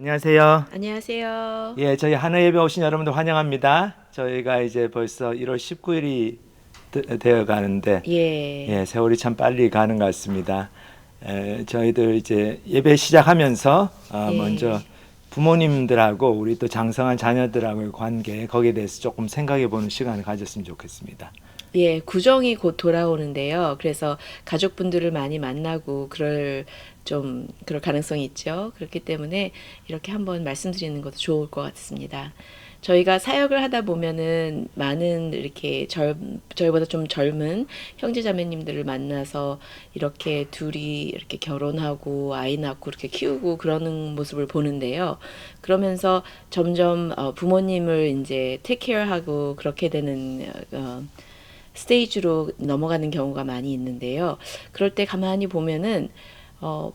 안녕하세요. 안녕하세요. 예, 저희 하늘 예배 오신 여러분들 환영합니다. 저희가 이제 벌써 1월 19일이 되어 가는데, 예, 예, 세월이 참 빨리 가는 것 같습니다. 저희들 이제 예배 시작하면서 먼저 예, 부모님들하고 우리 또 장성한 자녀들하고의 관계, 거기에 대해서 조금 생각해 보는 시간을 가졌으면 좋겠습니다. 예, 구정이 곧 돌아오는데요. 그래서 가족분들을 많이 만나고 그럴 가능성이 있죠. 그렇기 때문에 이렇게 한번 말씀드리는 것도 좋을 것 같습니다. 저희가 사역을 하다 보면은 많은 저희보다 좀 젊은 형제자매님들을 만나서 이렇게 둘이 이렇게 결혼하고 아이 낳고 이렇게 키우고 그러는 모습을 보는데요. 그러면서 점점 부모님을 이제 테이크케어하고 그렇게 되는 스테이지로 넘어가는 경우가 많이 있는데요. 그럴 때 가만히 보면은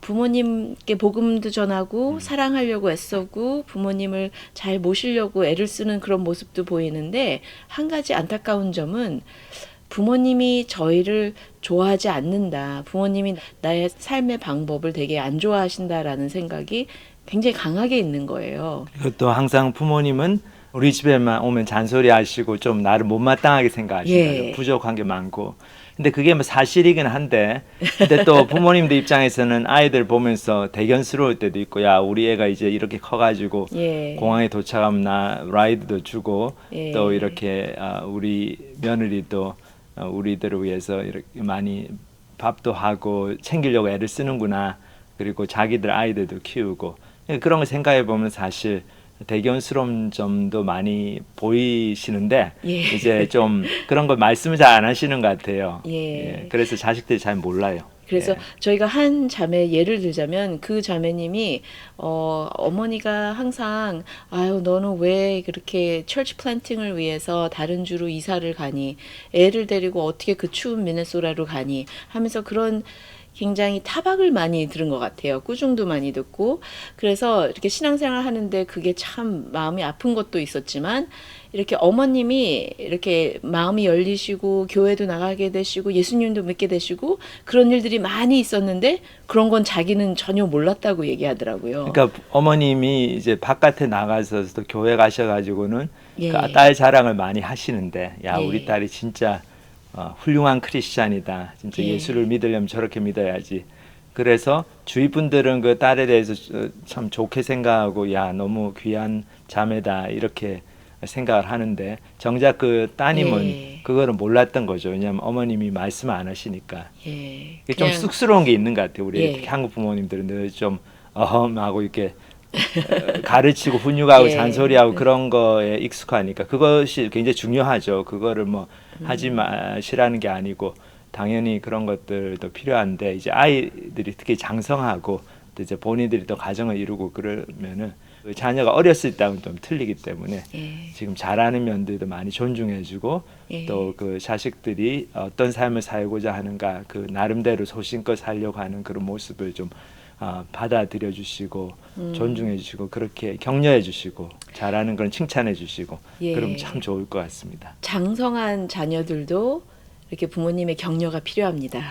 부모님께 복음도 전하고 사랑하려고 애쓰고 부모님을 잘 모시려고 애를 쓰는 그런 모습도 보이는데 한 가지 안타까운 점은 부모님이 저희를 좋아하지 않는다. 부모님이 나의 삶의 방법을 되게 안 좋아하신다라는 생각이 굉장히 강하게 있는 거예요. 그것도 항상 부모님은 우리 집에만 오면 잔소리 하시고 좀 나를 못마땅하게 생각하신다. 예. 부족한 게 많고. 근데 그게 뭐 사실이긴 한데, 근데 또 부모님들 입장에서는 아이들 보면서 대견스러울 때도 있고, 야, 우리 애가 이제 이렇게 커가지고 예. 공항에 도착하면 나 라이드도 주고, 또 예. 이렇게 우리 며느리도 우리들을 위해서 이렇게 많이 밥도 하고 챙기려고 애를 쓰는구나. 그리고 자기들 아이들도 키우고. 그런 걸 생각해 보면 사실 대견스러운 점도 많이 보이시는데 예. 이제 좀 그런 걸 말씀을 잘 안 하시는 것 같아요. 예, 예. 그래서 자식들이 잘 몰라요. 그래서 예. 저희가 한 자매 예를 들자면 그 자매님이 어머니가 항상 아유 너는 왜 그렇게 철치 플랜팅을 위해서 다른 주로 이사를 가니 애를 데리고 어떻게 그 추운 미네소라로 가니 하면서 그런 굉장히 타박을 많이 들은 것 같아요. 꾸중도 많이 듣고 그래서 이렇게 신앙생활 하는데 그게 참 마음이 아픈 것도 있었지만 이렇게 어머님이 이렇게 마음이 열리시고 교회도 나가게 되시고 예수님도 믿게 되시고 그런 일들이 많이 있었는데 그런 건 자기는 전혀 몰랐다고 얘기하더라고요. 그러니까 어머님이 이제 바깥에 나가서 또 교회 가셔가지고는 그 예, 딸 자랑을 많이 하시는데, 야, 우리 예, 딸이 진짜 훌륭한 크리스찬이다. 진짜 예수를 예, 믿으려면 저렇게 믿어야지. 그래서 주위 분들은 그 딸에 대해서 참 좋게 생각하고, 야, 너무 귀한 자매다 이렇게 생각을 하는데, 정작 그 따님은 예, 그거를 몰랐던 거죠. 왜냐하면 어머님이 말씀을 안 하시니까. 예, 이게 좀 그냥 쑥스러운 게 있는 것 같아요. 우리 특히 예, 한국 부모님들은 늘 좀 어험하고 이렇게 가르치고 훈육하고 예, 잔소리하고 그런 거에 익숙하니까 그것이 굉장히 중요하죠. 그거를 뭐 하지 음, 마시라는 게 아니고 당연히 그런 것들도 필요한데 이제 아이들이 특히 장성하고 또 이제 본인들이 또 가정을 이루고 그러면은 그 자녀가 어렸을 때하고는 좀 틀리기 때문에 예, 지금 잘하는 면들도 많이 존중해주고 또 예, 그 자식들이 어떤 삶을 살고자 하는가 그 나름대로 소신껏 살려고 하는 그런 모습을 좀 받아들여 주시고 존중해 주시고 그렇게 격려해 주시고 잘하는 건 칭찬해 주시고 그럼 참 예. 좋을 것 같습니다. 장성한 자녀들도 이렇게 부모님의 격려가 필요합니다.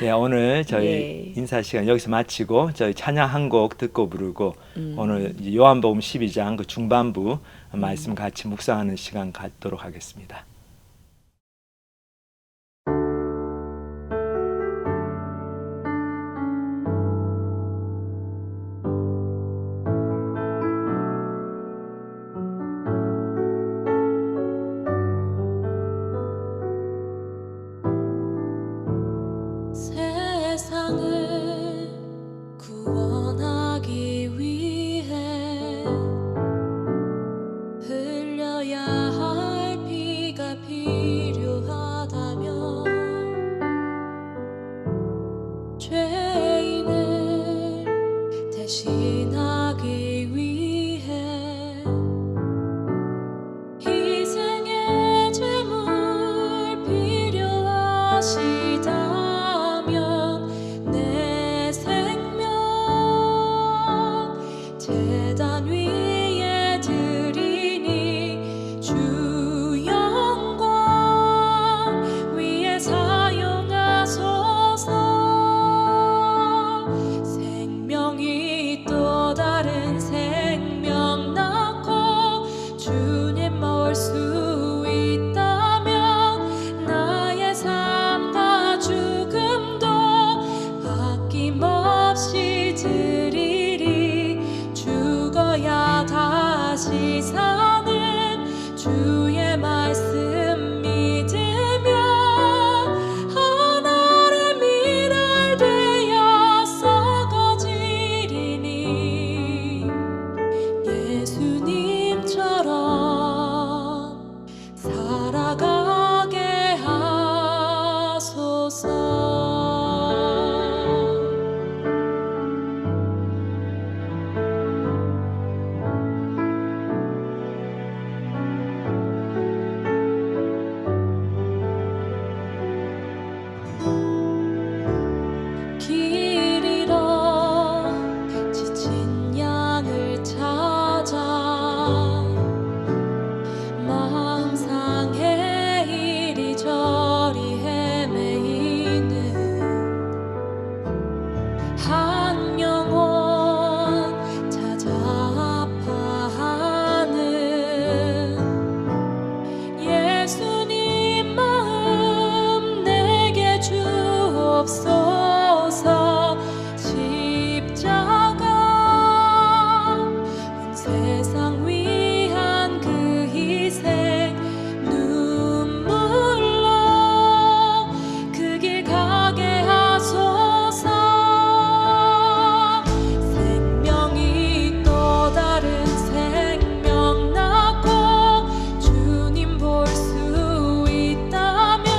예. 예, 오늘 저희 예, 인사 시간 여기서 마치고 저희 찬양 한 곡 듣고 부르고 오늘 이제 요한복음 12장 그 중반부 말씀 같이 묵상하는 시간 갖도록 하겠습니다. 세상을 구원하기 위해 흘려야 할 피가 필요하다면 죄인을 대신하기 위해 희생의 제물 필요하시다면 내 생명 제단 위에 드리니 주 영광 위에 사용하소서 생명이 또 다른 다시 사는 주의 말씀 믿으며 하늘의 미랄 되어 썩어지리니 예수님처럼 살아가게 하소서. 길 잃어 지친 양을 찾아 마음 상해 이리저리 헤매이는 한 영혼 찾아 아파하는 예수님 마음 내게 주옵소서. 십자가 온 세상 위한 그 희생 눈물로 그 길 가게 하소서. 생명이 또 다른 생명 낳고 주님 볼 수 있다면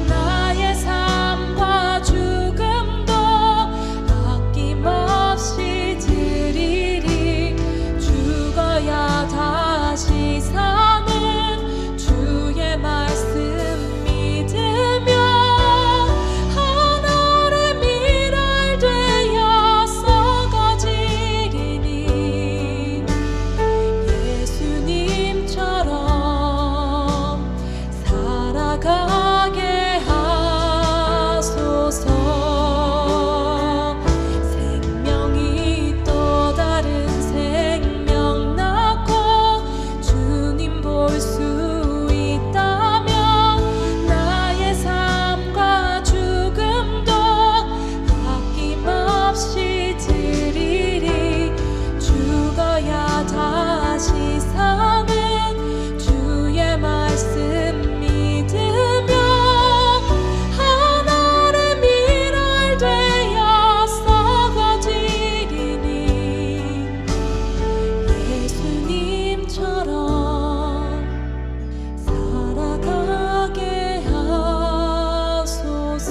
나의 삶과 죽음도 아낌없이 드리리. 죽어야 다시 사는 주의 말씀 믿으며 하늘의 미랄 되어 썩어지리니 예수님처럼 살아가게 하소서. 생명이 또 다른 생명 낳고 주님 볼 수 있다면 나의 삶과 죽음도 아낌없이 드리리. 죽어야 다시 사는 주의 말씀 믿으며 하늘의 미랄 되어 썩어지리니 예수님처럼 살아가게 하소서.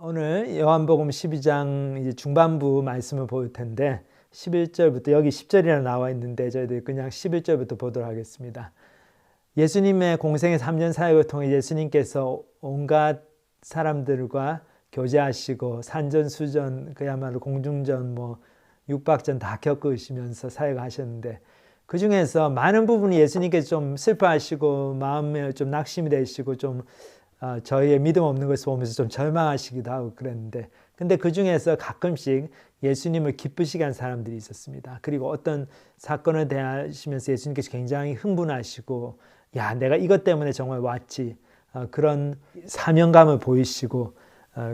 오늘 요한복음 12장 이제 중반부 말씀을 볼 텐데 11절부터 여기 10절이나 나와 있는데 저희들이 그냥 11절부터 보도록 하겠습니다. 예수님의 공생의 3년 사역을 통해 예수님께서 온갖 사람들과 교제하시고 산전수전 그야말로 공중전 육박전 다 겪으시면서 사역을 하셨는데 그 중에서 많은 부분이 예수님께서 좀 슬퍼하시고 마음에 좀 낙심이 되시고 좀 저희의 믿음 없는 것을 보면서 좀 절망하시기도 하고 그랬는데 근데 그 중에서 가끔씩 예수님을 기쁘시게 한 사람들이 있었습니다. 그리고 어떤 사건을 대하시면서 예수님께서 굉장히 흥분하시고 야 내가 이것 때문에 정말 왔지 그런 사명감을 보이시고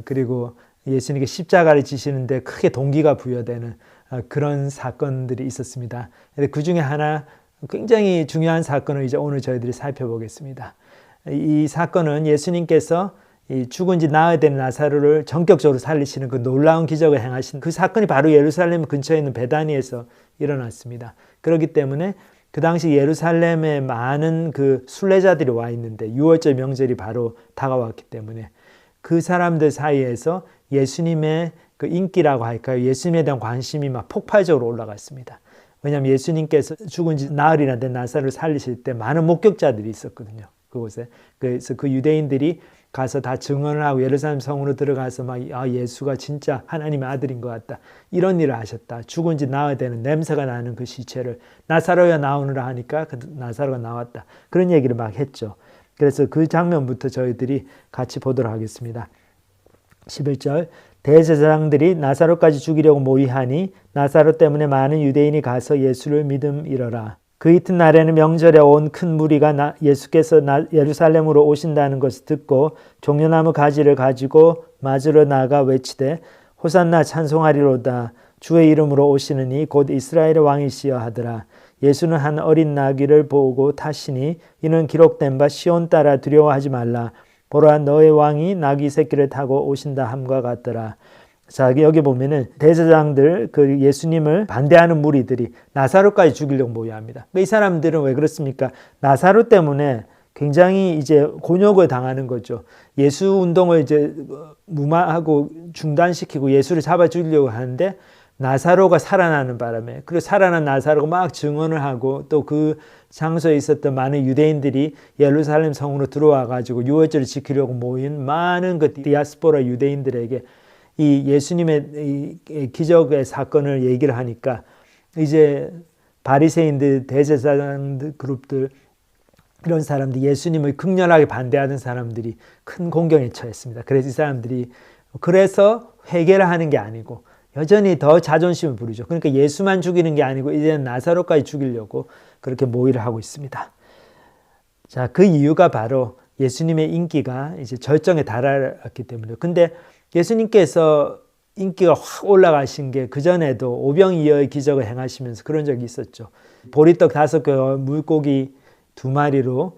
그리고 예수님께 십자가를 지시는데 크게 동기가 부여되는 그런 사건들이 있었습니다. 그 중에 하나 굉장히 중요한 사건을 이제 오늘 저희들이 살펴보겠습니다. 이 사건은 예수님께서 이 죽은 지 나흘 된 나사로를 전격적으로 살리시는 그 놀라운 기적을 행하신 그 사건이 바로 예루살렘 근처에 있는 베다니에서 일어났습니다. 그렇기 때문에 그 당시 예루살렘에 많은 그 순례자들이 와 있는데 유월절 명절이 바로 다가왔기 때문에 그 사람들 사이에서 예수님의 그 인기라고 할까요? 예수님에 대한 관심이 막 폭발적으로 올라갔습니다. 왜냐하면 예수님께서 죽은 지 나흘이나 된 나사로를 살리실 때 많은 목격자들이 있었거든요. 그곳에. 그래서 그 유대인들이 가서 다 증언을 하고 예루살렘 성으로 들어가서 막 예수가 진짜 하나님의 아들인 것 같다. 이런 일을 하셨다. 죽은 지 나흘 되는 냄새가 나는 그 시체를 나사로야 나오느라 하니까 그 나사로가 나왔다. 그런 얘기를 막 했죠. 그래서 그 장면부터 저희들이 같이 보도록 하겠습니다. 11절 대제사장들이 나사로까지 죽이려고 모의하니 나사로 때문에 많은 유대인이 가서 예수를 믿음이러라. 그 이튿날에는 명절에 온 큰 무리가 예수께서 예루살렘으로 오신다는 것을 듣고 종려나무 가지를 가지고 맞으러 나가 외치되 호산나 찬송하리로다. 주의 이름으로 오시는 이 곧 이스라엘의 왕이시여 하더라. 예수는 한 어린 나귀를 보고 타시니 이는 기록된 바 시온 따라 두려워하지 말라. 보라 너의 왕이 나귀 새끼를 타고 오신다 함과 같더라. 자, 여기 보면은 대제사장들 그 예수님을 반대하는 무리들이 나사로까지 죽이려고 모여합니다. 이 사람들은 왜 그렇습니까? 나사로 때문에 굉장히 이제 곤욕을 당하는 거죠. 예수 운동을 이제 무마하고 중단시키고 예수를 잡아 죽이려고 하는데 나사로가 살아나는 바람에, 그리고 살아난 나사로가 막 증언을 하고 또 그 장소에 있었던 많은 유대인들이 예루살렘 성으로 들어와 가지고 유월절을 지키려고 모인 많은 그 디아스포라 유대인들에게 이 예수님의 이 기적의 사건을 얘기를 하니까 이제 바리새인들, 대제사장들 그룹들, 이런 사람들, 예수님을 극렬하게 반대하는 사람들이 큰 공경에 처했습니다. 그래서 이 사람들이 그래서 회개를 하는 게 아니고 여전히 더 자존심을 부리죠. 그러니까 예수만 죽이는 게 아니고 이제는 나사로까지 죽이려고 그렇게 모의를 하고 있습니다. 자, 그 이유가 바로 예수님의 인기가 이제 절정에 달했기 때문이에요. 근데 예수님께서 인기가 확 올라가신 게 그전에도 오병이어의 기적을 행하시면서 그런 적이 있었죠. 보리떡 5개와 물고기 2마리로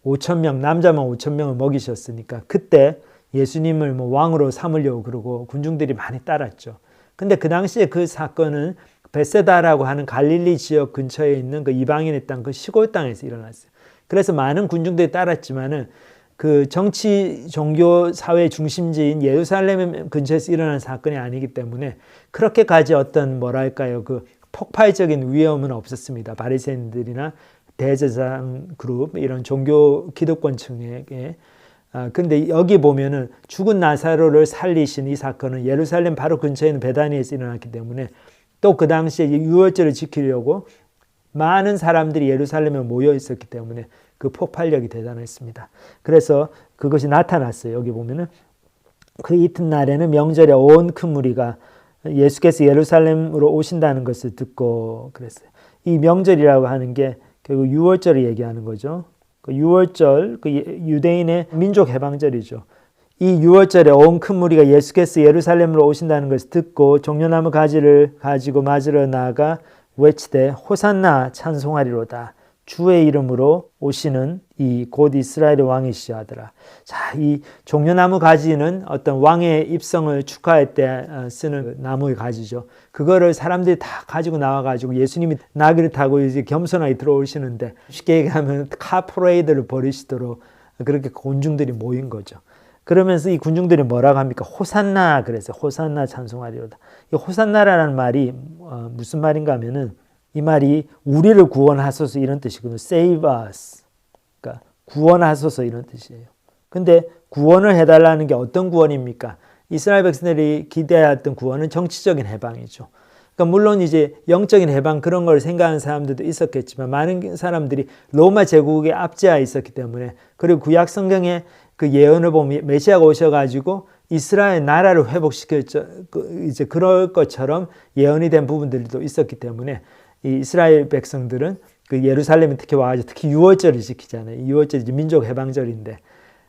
5,000명, 남자만 5,000명을 먹이셨으니까 그때 예수님을 뭐 왕으로 삼으려고 그러고 군중들이 많이 따랐죠. 근데 그 당시에 그 사건은 베세다라고 하는 갈릴리 지역 근처에 있는 그 이방인의 땅, 그 시골 땅에서 일어났어요. 그래서 많은 군중들이 따랐지만은 그 정치, 종교, 사회 중심지인 예루살렘 근처에서 일어난 사건이 아니기 때문에 그렇게까지 어떤 뭐랄까요, 그 폭발적인 위험은 없었습니다. 바리새인들이나 대제사장 그룹, 이런 종교 기득권층에게. 근데 여기 보면은 죽은 나사로를 살리신 이 사건은 예루살렘 바로 근처에 있는 베다니에서 일어났기 때문에 또 그 당시에 유월절을 지키려고 많은 사람들이 예루살렘에 모여 있었기 때문에 그 폭발력이 대단했습니다. 그래서 그것이 나타났어요. 여기 보면은 그 이튿날에는 명절에 온 큰 무리가 예수께서 예루살렘으로 오신다는 것을 듣고 그랬어요. 이 명절이라고 하는 게 결국 유월절을 얘기하는 거죠. 그 유월절, 그 유대인의 민족 해방절이죠. 이 유월절에 온 큰 무리가 예수께서 예루살렘으로 오신다는 것을 듣고 종려나무 가지를 가지고 맞으러 나가 외치되 호산나 찬송하리로다. 주의 이름으로 오시는 이 곧 이스라엘의 왕이시여 하더라. 자, 이 종려나무 가지는 어떤 왕의 입성을 축하할 때 쓰는 나무의 가지죠. 그거를 사람들이 다 가지고 나와가지고 예수님이 나귀를 타고 이제 겸손하게 들어오시는데 쉽게 얘기하면 카 퍼레이드를 벌이시도록 그렇게 군중들이 모인 거죠. 그러면서 이 군중들이 뭐라고 합니까? 호산나 그래서 호산나 찬송하리로다. 이 호산나라는 말이 무슨 말인가 하면은 이 말이 우리를 구원하소서 이런 뜻이거든요. Save us. 그러니까 구원하소서 이런 뜻이에요. 근데 구원을 해달라는 게 어떤 구원입니까? 이스라엘 백성들이 기대했던 구원은 정치적인 해방이죠. 그러니까 물론 이제 영적인 해방 그런 걸 생각하는 사람들도 있었겠지만 많은 사람들이 로마 제국에 압제하에 있었기 때문에 그리고 구약 성경에 그 예언을 보면 메시아가 오셔가지고 이스라엘 나라를 회복시켰죠. 이제 그럴 것처럼 예언이 된 부분들도 있었기 때문에 이 이스라엘 백성들은 그 예루살렘에 특히 와가지고 특히 유월절을 지키잖아요. 유월절이 이제 민족 해방절인데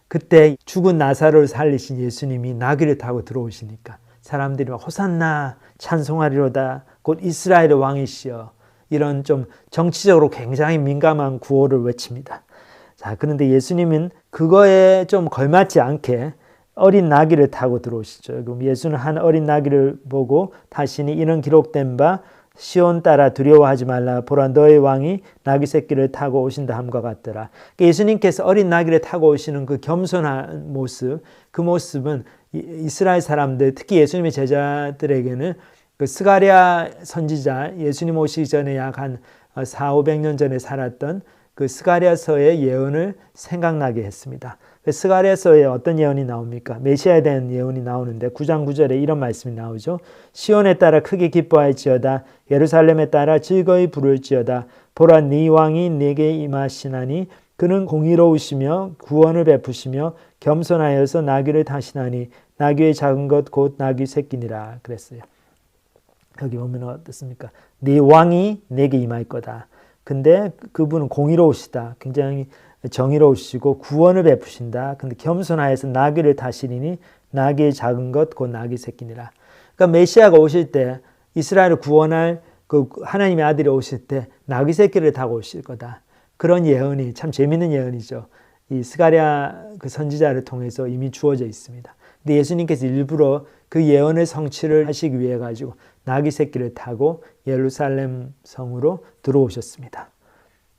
그때 죽은 나사로를 살리신 예수님이 나귀를 타고 들어오시니까 사람들이 막 호산나 찬송하리로다 곧 이스라엘의 왕이시여 이런 좀 정치적으로 굉장히 민감한 구호를 외칩니다. 자, 그런데 예수님은 그거에 좀 걸맞지 않게 어린 나귀를 타고 들어오시죠. 그럼 예수는 한 어린 나귀를 보고 다시니 이는 기록된 바 시온 따라 두려워하지 말라. 보라 너의 왕이 나귀 새끼를 타고 오신다 함과 같더라. 그러니까 예수님께서 어린 나귀를 타고 오시는 그 겸손한 모습, 그 모습은 이스라엘 사람들, 특히 예수님의 제자들에게는 그 스가랴 선지자, 예수님 오시기 전에 약 한 400-500년 전에 살았던 그 스가랴서의 예언을 생각나게 했습니다. 그 스가랴서에 어떤 예언이 나옵니까? 메시아에 대한 예언이 나오는데 9장 9절에 이런 말씀이 나오죠. 시온에 따라 크게 기뻐할지어다. 예루살렘에 따라 즐거이 부를지어다. 보라 네 왕이 네게 임하시나니 그는 공의로우시며 구원을 베푸시며 겸손하여서 나귀를 타시나니 나귀의 작은 것 곧 나귀 새끼니라 그랬어요. 여기 보면 어떻습니까? 네 왕이 내게 임할 거다. 근데 그분은 공의로우시다. 굉장히 정의로우시고 구원을 베푸신다. 근데 겸손하여서 나귀를 타시리니 나귀의 작은 것 곧 나귀 새끼니라. 그러니까 메시아가 오실 때 이스라엘을 구원할 그 하나님의 아들이 오실 때 나귀 새끼를 타고 오실 거다. 그런 예언이 참 재밌는 예언이죠. 이 스가랴 그 선지자를 통해서 이미 주어져 있습니다. 근데 예수님께서 일부러 그 예언의 성취를 하시기 위해 가지고 나귀 새끼를 타고 예루살렘 성으로 들어오셨습니다.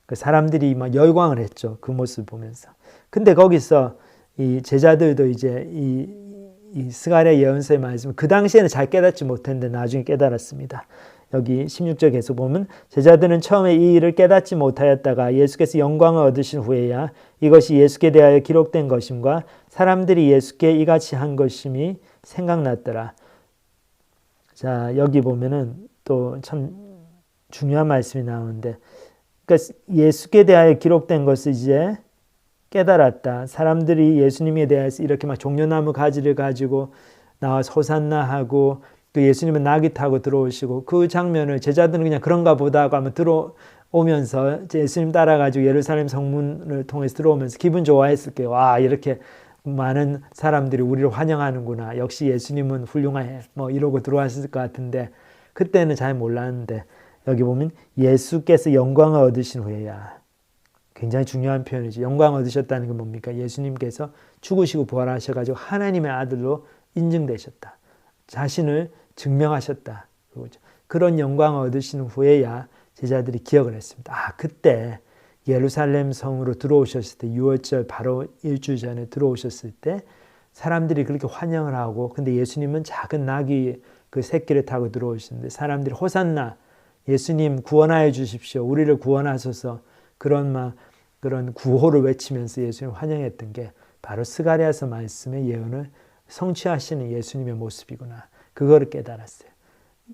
그 사람들이 막 열광을 했죠. 그 모습을 보면서. 근데 거기서 이 제자들도 이제 이 스가랴 예언서의 말씀을 그 당시에는 잘 깨닫지 못했는데 나중에 깨달았습니다. 여기 16절 계속 보면 제자들은 처음에 이 일을 깨닫지 못하였다가 예수께서 영광을 얻으신 후에야 이것이 예수께 대하여 기록된 것임과 사람들이 예수께 이같이 한 것임이 생각났더라. 자, 여기 보면은 또 참 중요한 말씀이 나오는데, 그러니까 예수께 대하여 기록된 것을 이제 깨달았다. 사람들이 예수님에 대해서 이렇게 막 종려나무 가지를 가지고 나와서 호산나 하고 그 예수님은 나귀 타고 들어오시고 그 장면을 제자들은 그냥 그런가 보다 하고 한번 들어오면서 예수님 따라가지고 예루살렘 성문을 통해서 들어오면서 기분 좋아했을 거예요. 와, 이렇게 많은 사람들이 우리를 환영하는구나. 역시 예수님은 훌륭해. 뭐 이러고 들어왔을 것 같은데 그때는 잘 몰랐는데 여기 보면 예수께서 영광을 얻으신 후에야. 굉장히 중요한 표현이죠. 영광 얻으셨다는 게 뭡니까? 예수님께서 죽으시고 부활하셔가지고 하나님의 아들로 인증되셨다. 자신을 증명하셨다. 그런 영광을 얻으신 후에야 제자들이 기억을 했습니다. 아, 그때 예루살렘 성으로 들어오셨을 때 6월절 바로 일주일 전에 들어오셨을 때 사람들이 그렇게 환영을 하고 근데 예수님은 작은 나귀 그 새끼를 타고 들어오시는데 사람들이 호산나 예수님 구원하여 주십시오. 우리를 구원하소서 그런 구호를 외치면서 예수님 환영했던 게 바로 스가랴서 말씀의 예언을 성취하시는 예수님의 모습이구나. 그거를 깨달았어요.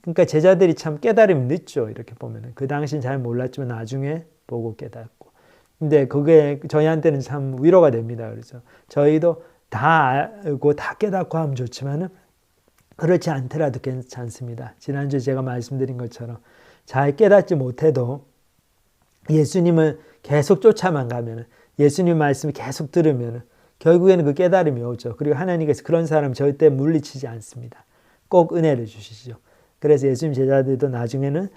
그러니까 제자들이 참 깨달음이 늦죠. 이렇게 보면은. 그 당시는 잘 몰랐지만 나중에 보고 깨닫고. 근데 그게 저희한테는 참 위로가 됩니다. 그래서 저희도 다 알고 다 깨닫고 하면 좋지만은 그렇지 않더라도 괜찮습니다. 지난주에 제가 말씀드린 것처럼 잘 깨닫지 못해도 예수님을 계속 쫓아만 가면은 예수님 말씀을 계속 들으면은 결국에는 그 깨달음이 오죠. 그리고 하나님께서 그런 사람 절대 물리치지 않습니다. 꼭 은혜를 주시죠. 그래서 예수님 제자들도 나중에는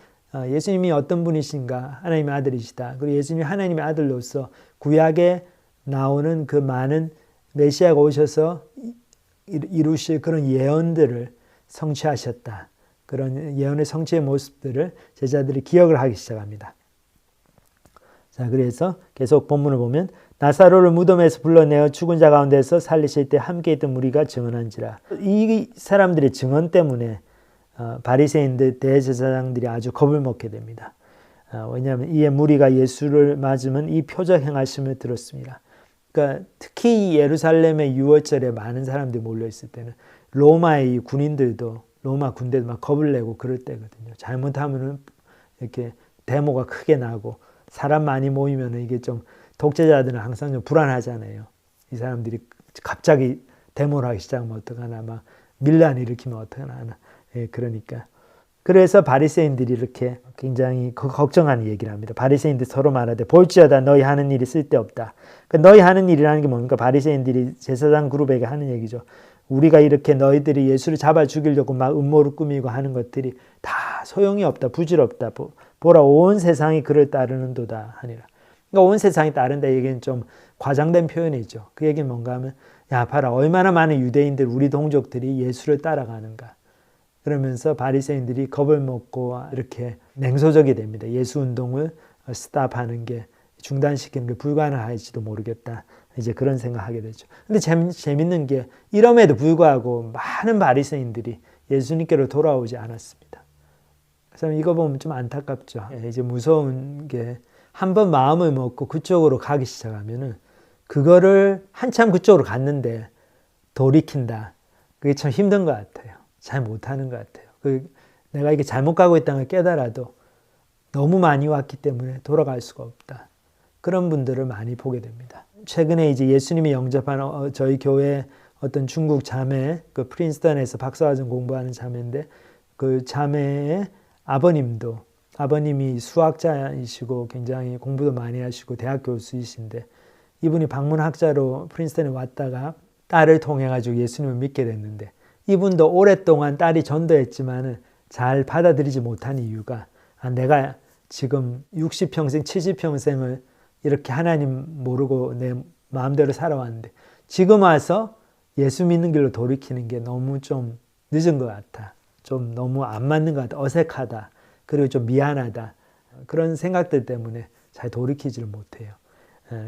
예수님이 어떤 분이신가 하나님의 아들이시다. 그리고 예수님이 하나님의 아들로서 구약에 나오는 그 많은 메시아가 오셔서 이루실 그런 예언들을 성취하셨다. 그런 예언의 성취의 모습들을 제자들이 기억을 하기 시작합니다. 자, 그래서 계속 본문을 보면 나사로를 무덤에서 불러내어 죽은 자 가운데서 살리실 때 함께 있던 무리가 증언한지라. 이 사람들의 증언 때문에 바리새인들 대제사장들이 아주 겁을 먹게 됩니다. 왜냐하면 이에 무리가 예수를 맞으면 이 표적 행하심을 들었습니다. 그러니까 특히 예루살렘의 6월절에 많은 사람들이 몰려있을 때는 로마의 군인들도 로마 군대도 막 겁을 내고 그럴 때거든요. 잘못하면은 이렇게 데모가 크게 나고 사람 많이 모이면 이게 좀 독재자들은 항상 좀 불안하잖아요. 이 사람들이 갑자기 데모를 하기 시작하면 어떡하나, 막 밀란 일으키면 어떡하나. 예, 그러니까. 그래서 바리새인들이 이렇게 굉장히 걱정하는 얘기를 합니다. 바리새인들 서로 말하되 볼지어다 너희 하는 일이 쓸데없다. 그러니까 너희 하는 일이라는 게 뭡니까? 바리새인들이 제사장 그룹에게 하는 얘기죠. 우리가 이렇게 너희들이 예수를 잡아 죽이려고 막 음모를 꾸미고 하는 것들이 다 소용이 없다, 부질없다. 보라 온 세상이 그를 따르는도다 하니라. 그러니까 온 세상이 따른다 얘기는 좀 과장된 표현이죠. 그 얘기는 뭔가 하면 야 봐라 얼마나 많은 유대인들 우리 동족들이 예수를 따라가는가. 그러면서 바리새인들이 겁을 먹고 이렇게 냉소적이 됩니다. 예수 운동을 스탑하는 게 중단시키는 게 불가능할지도 모르겠다. 이제 그런 생각하게 되죠. 근데 재밌는 게 이럼에도 불구하고 많은 바리새인들이 예수님께로 돌아오지 않았습니다. 그래서 이거 보면 좀 안타깝죠. 이제 무서운 게 한 번 마음을 먹고 그쪽으로 가기 시작하면은 그거를 한참 그쪽으로 갔는데 돌이킨다. 그게 참 힘든 것 같아요. 잘 못하는 것 같아요. 내가 이게 잘못 가고 있다는 걸 깨달아도 너무 많이 왔기 때문에 돌아갈 수가 없다. 그런 분들을 많이 보게 됩니다. 최근에 이제 예수님이 영접한 저희 교회 어떤 중국 자매, 그 프린스턴에서 박사과정 공부하는 자매인데 그 자매의 아버님이 수학자이시고 굉장히 공부도 많이 하시고 대학 교수이신데 이분이 방문학자로 프린스턴에 왔다가 딸을 통해 가지고 예수님을 믿게 됐는데 이분도 오랫동안 딸이 전도했지만은 잘 받아들이지 못한 이유가 내가 지금 60평생, 70평생을 이렇게 하나님 모르고 내 마음대로 살아왔는데 지금 와서 예수 믿는 길로 돌이키는 게 너무 좀 늦은 것 같아. 좀 너무 안 맞는 것 같아. 어색하다. 그리고 좀 미안하다. 그런 생각들 때문에 잘 돌이키지를 못해요.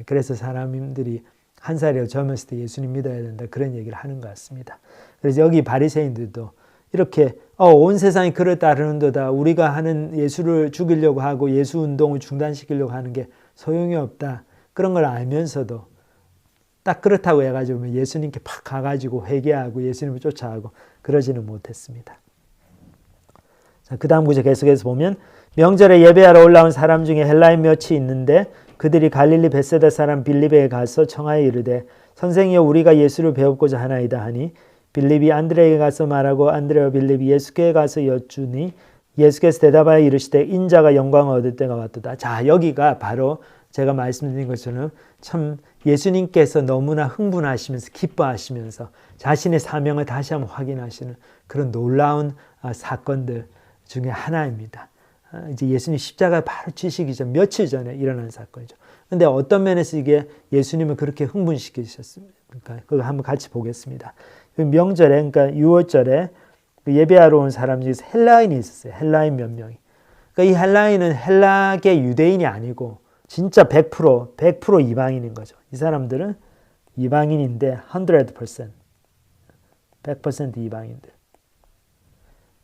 그래서 사람들이 한 살이라도 젊었을 때 예수님 믿어야 된다. 그런 얘기를 하는 것 같습니다. 그래서 여기 바리새인들도 이렇게 온 세상이 그를 따르는도다. 우리가 하는 예수를 죽이려고 하고 예수 운동을 중단시키려고 하는 게 소용이 없다. 그런 걸 알면서도 딱 그렇다고 해가지고 예수님께 팍 가가지고 회개하고 예수님을 쫓아가고 그러지는 못했습니다. 자, 그 다음 구절 계속해서 보면 명절에 예배하러 올라온 사람 중에 헬라인 몇이 있는데 그들이 갈릴리 벳세다 사람 빌립에게 가서 청하여 이르되 선생이여 우리가 예수를 배우고자 하나이다 하니 빌립이 안드레에게 가서 말하고 안드레와 빌립이 예수께 가서 여쭈니 예수께서 대답하여 이르시되 인자가 영광을 얻을 때가 왔도다. 자, 여기가 바로 제가 말씀드린 것처럼 참 예수님께서 너무나 흥분하시면서 기뻐하시면서 자신의 사명을 다시 한번 확인하시는 그런 놀라운 사건들 중에 하나입니다. 이제 예수님 십자가 바로 지시기 전 며칠 전에 일어난 사건이죠. 그런데 어떤 면에서 이게 예수님을 그렇게 흥분시키셨습니까? 그거 한번 같이 보겠습니다. 명절에, 그러니까 6월절에 예배하러 온 사람 중에서 헬라인이 있었어요. 헬라인 몇 명이. 그러니까 이 헬라인은 헬라계 유대인이 아니고 진짜 100% 이방인인 거죠. 이 사람들은 이방인인데 100% 이방인들.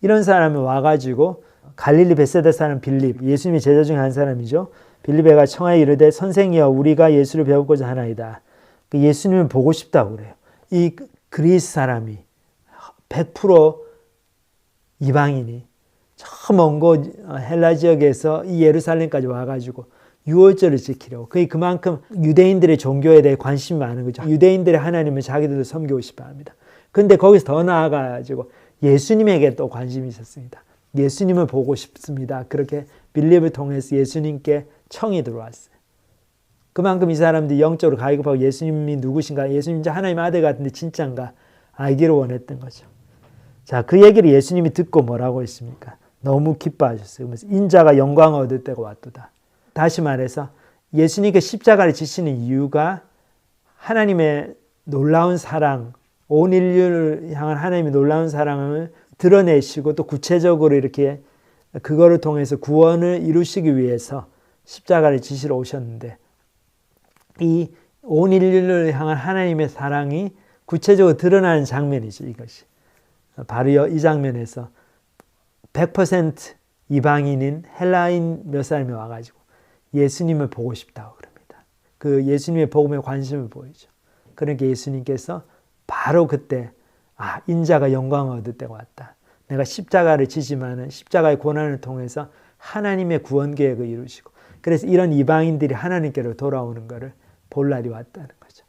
이런 사람이 와가지고 갈릴리 벳세다 사람 빌립, 예수님의 제자 중에 한 사람이죠. 빌립에가 청하여 이르되 선생이여 우리가 예수를 배우고자 하나이다. 예수님을 보고 싶다고 그래요. 이 그리스 사람이 100% 이방인이 저 먼 곳 헬라 지역에서 이 예루살렘까지 와가지고 유월절을 지키려고. 그만큼 유대인들의 종교에 대해 관심이 많은 거죠. 유대인들의 하나님을 자기들도 섬기고 싶어 합니다. 그런데 거기서 더 나아가지고 예수님에게 또 관심이 있었습니다. 예수님을 보고 싶습니다. 그렇게 빌립을 통해서 예수님께 청이 들어왔어요. 그만큼 이 사람들이 영적으로 가급하고 예수님이 누구신가, 예수님 진짜 하나님 아들 같은데 진짜인가 알기를 원했던 거죠. 자, 그 얘기를 예수님이 듣고 뭐라고 했습니까? 너무 기뻐하셨어요. 그래서 인자가 영광을 얻을 때가 왔도다. 다시 말해서 예수님께 십자가를 지시는 이유가 하나님의 놀라운 사랑, 온 인류를 향한 하나님의 놀라운 사랑을 드러내시고 또 구체적으로 이렇게 그거를 통해서 구원을 이루시기 위해서 십자가를 지시러 오셨는데 이 온 인류를 향한 하나님의 사랑이 구체적으로 드러나는 장면이죠. 이것이 바로 이 장면에서 100% 이방인인 헬라인 몇 사람이 와가지고 예수님을 보고 싶다고 그럽니다. 그 예수님의 복음에 관심을 보이죠. 그러니까 예수님께서 바로 그때 인자가 영광을 얻을 때가 왔다. 내가 십자가를 지지만은 십자가의 고난을 통해서 하나님의 구원 계획을 이루시고 그래서 이런 이방인들이 하나님께로 돌아오는 것을 볼 날이 왔다는 거죠.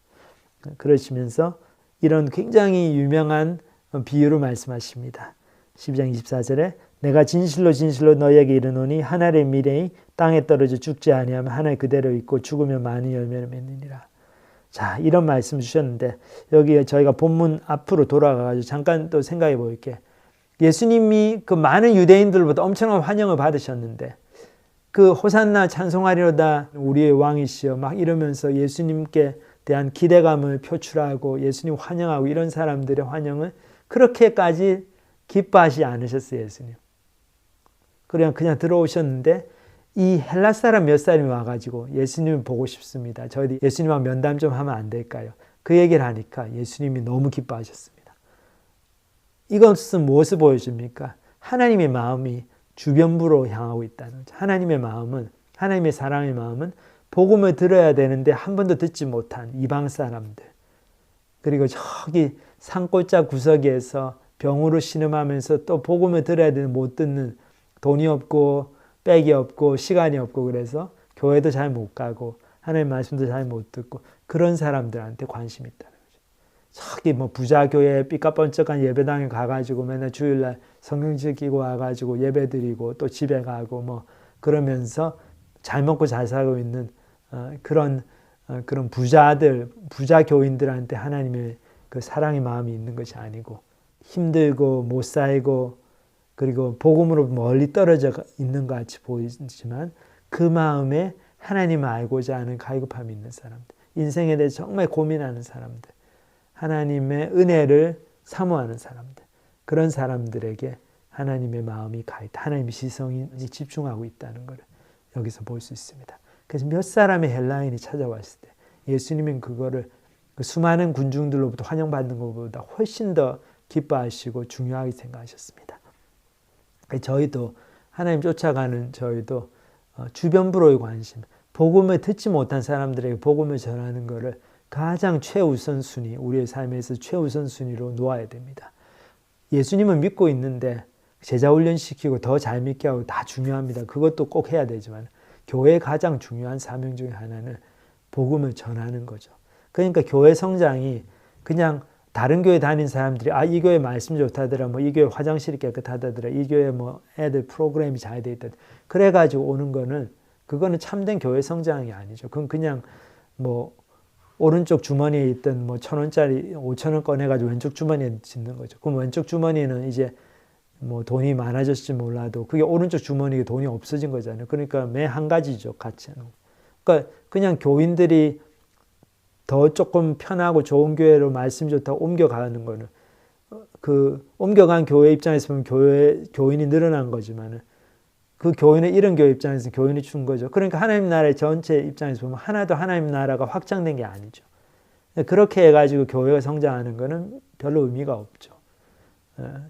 그러시면서 이런 굉장히 유명한 비유를 말씀하십니다. 12장 24절에 내가 진실로 진실로 너희에게 이르노니 한 알의 미래이 땅에 떨어져 죽지 아니하면 한 알 그대로 있고 죽으면 많은 열매를 맺느니라. 자, 이런 말씀 주셨는데 여기 저희가 본문 앞으로 돌아가가지고 잠깐 또 생각해 볼게. 예수님이 그 많은 유대인들보다 엄청난 환영을 받으셨는데 그 호산나 찬송하리로다 우리의 왕이시여 막 이러면서 예수님께 대한 기대감을 표출하고 예수님 환영하고 이런 사람들의 환영을 그렇게까지 기뻐하지 않으셨어요. 예수님. 그냥 들어오셨는데 이 헬라 사람 몇 사람이 와가지고 예수님을 보고 싶습니다. 저희 예수님하고 면담 좀 하면 안 될까요? 그 얘기를 하니까 예수님이 너무 기뻐하셨습니다. 이것은 무엇을 보여줍니까? 하나님의 마음이 주변부로 향하고 있다는 거죠. 하나님의 마음은, 하나님의 사랑의 마음은 복음을 들어야 되는데 한 번도 듣지 못한 이방 사람들, 그리고 저기 산골짜 구석에서 병으로 신음하면서 또 복음을 들어야 되는 못 듣는, 돈이 없고 백이 없고 시간이 없고 그래서 교회도 잘 못 가고 하나님 말씀도 잘 못 듣고 그런 사람들한테 관심이 있다는 거죠. 저기 뭐 부자교회 삐까뻔쩍한 예배당에 가가지고 맨날 주일날 성경 지키고 와가지고 예배드리고 또 집에 가고 뭐 그러면서 잘 먹고 잘 살고 있는 그런 부자들, 부자 교인들한테 하나님의 그 사랑의 마음이 있는 것이 아니고 힘들고 못 살고 그리고 복음으로 멀리 떨어져 있는 것 같이 보이지만 그 마음에 하나님을 알고자 하는 갈급함이 있는 사람들, 인생에 대해 정말 고민하는 사람들, 하나님의 은혜를 사모하는 사람들, 그런 사람들에게 하나님의 마음이 가 있다. 하나님의 시선이 집중하고 있다는 것을 여기서 볼 수 있습니다. 그래서 몇 사람의 헬라인이 찾아왔을 때 예수님은 그거를 그 수많은 군중들로부터 환영받는 것보다 훨씬 더 기뻐하시고 중요하게 생각하셨습니다. 저희도 하나님 쫓아가는 저희도 주변부로의 관심, 복음을 듣지 못한 사람들에게 복음을 전하는 것을 가장 최우선순위, 우리의 삶에서 최우선순위로 놓아야 됩니다. 예수님은 믿고 있는데 제자 훈련시키고 더 잘 믿게 하고 다 중요합니다. 그것도 꼭 해야 되지만 교회의 가장 중요한 사명 중에 하나는 복음을 전하는 거죠. 그러니까 교회 성장이 그냥 다른 교회 다닌 사람들이 이 교회 말씀 좋다더라, 뭐 이 교회 화장실이 깨끗하다더라, 이 교회 뭐 애들 프로그램이 잘 돼 있다, 그래가지고 오는 거는 그거는 참된 교회 성장이 아니죠. 그건 그냥 뭐 오른쪽 주머니에 있던 뭐 1,000원짜리 5,000원 꺼내가지고 왼쪽 주머니에 짓는 거죠. 그럼 왼쪽 주머니는 이제 뭐 돈이 많아졌을지 몰라도 그게 오른쪽 주머니에 돈이 없어진 거잖아요. 그러니까 매 한 가지죠, 가치는. 그러니까 그냥 교인들이 더 조금 편하고 좋은 교회로 말씀 좋다고 옮겨가는 거는 그 옮겨간 교회 입장에서 보면 교인이 늘어난 거지만은 그 교인의 이런 교회 입장에서 교인이 준 거죠. 그러니까 하나님 나라의 전체 입장에서 보면 하나도 하나님 나라가 확장된 게 아니죠. 그렇게 해가지고 교회가 성장하는 거는 별로 의미가 없죠.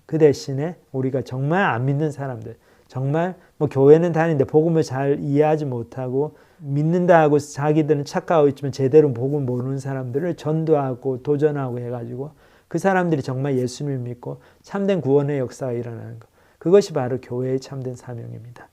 그 대신에 우리가 정말 안 믿는 사람들, 정말 뭐 교회는 다니는데 복음을 잘 이해하지 못하고 믿는다 하고 자기들은 착각하고 있지만 제대로 복음 모르는 사람들을 전도하고 도전하고 해가지고 그 사람들이 정말 예수님을 믿고 참된 구원의 역사가 일어나는 것, 그것이 바로 교회의 참된 사명입니다.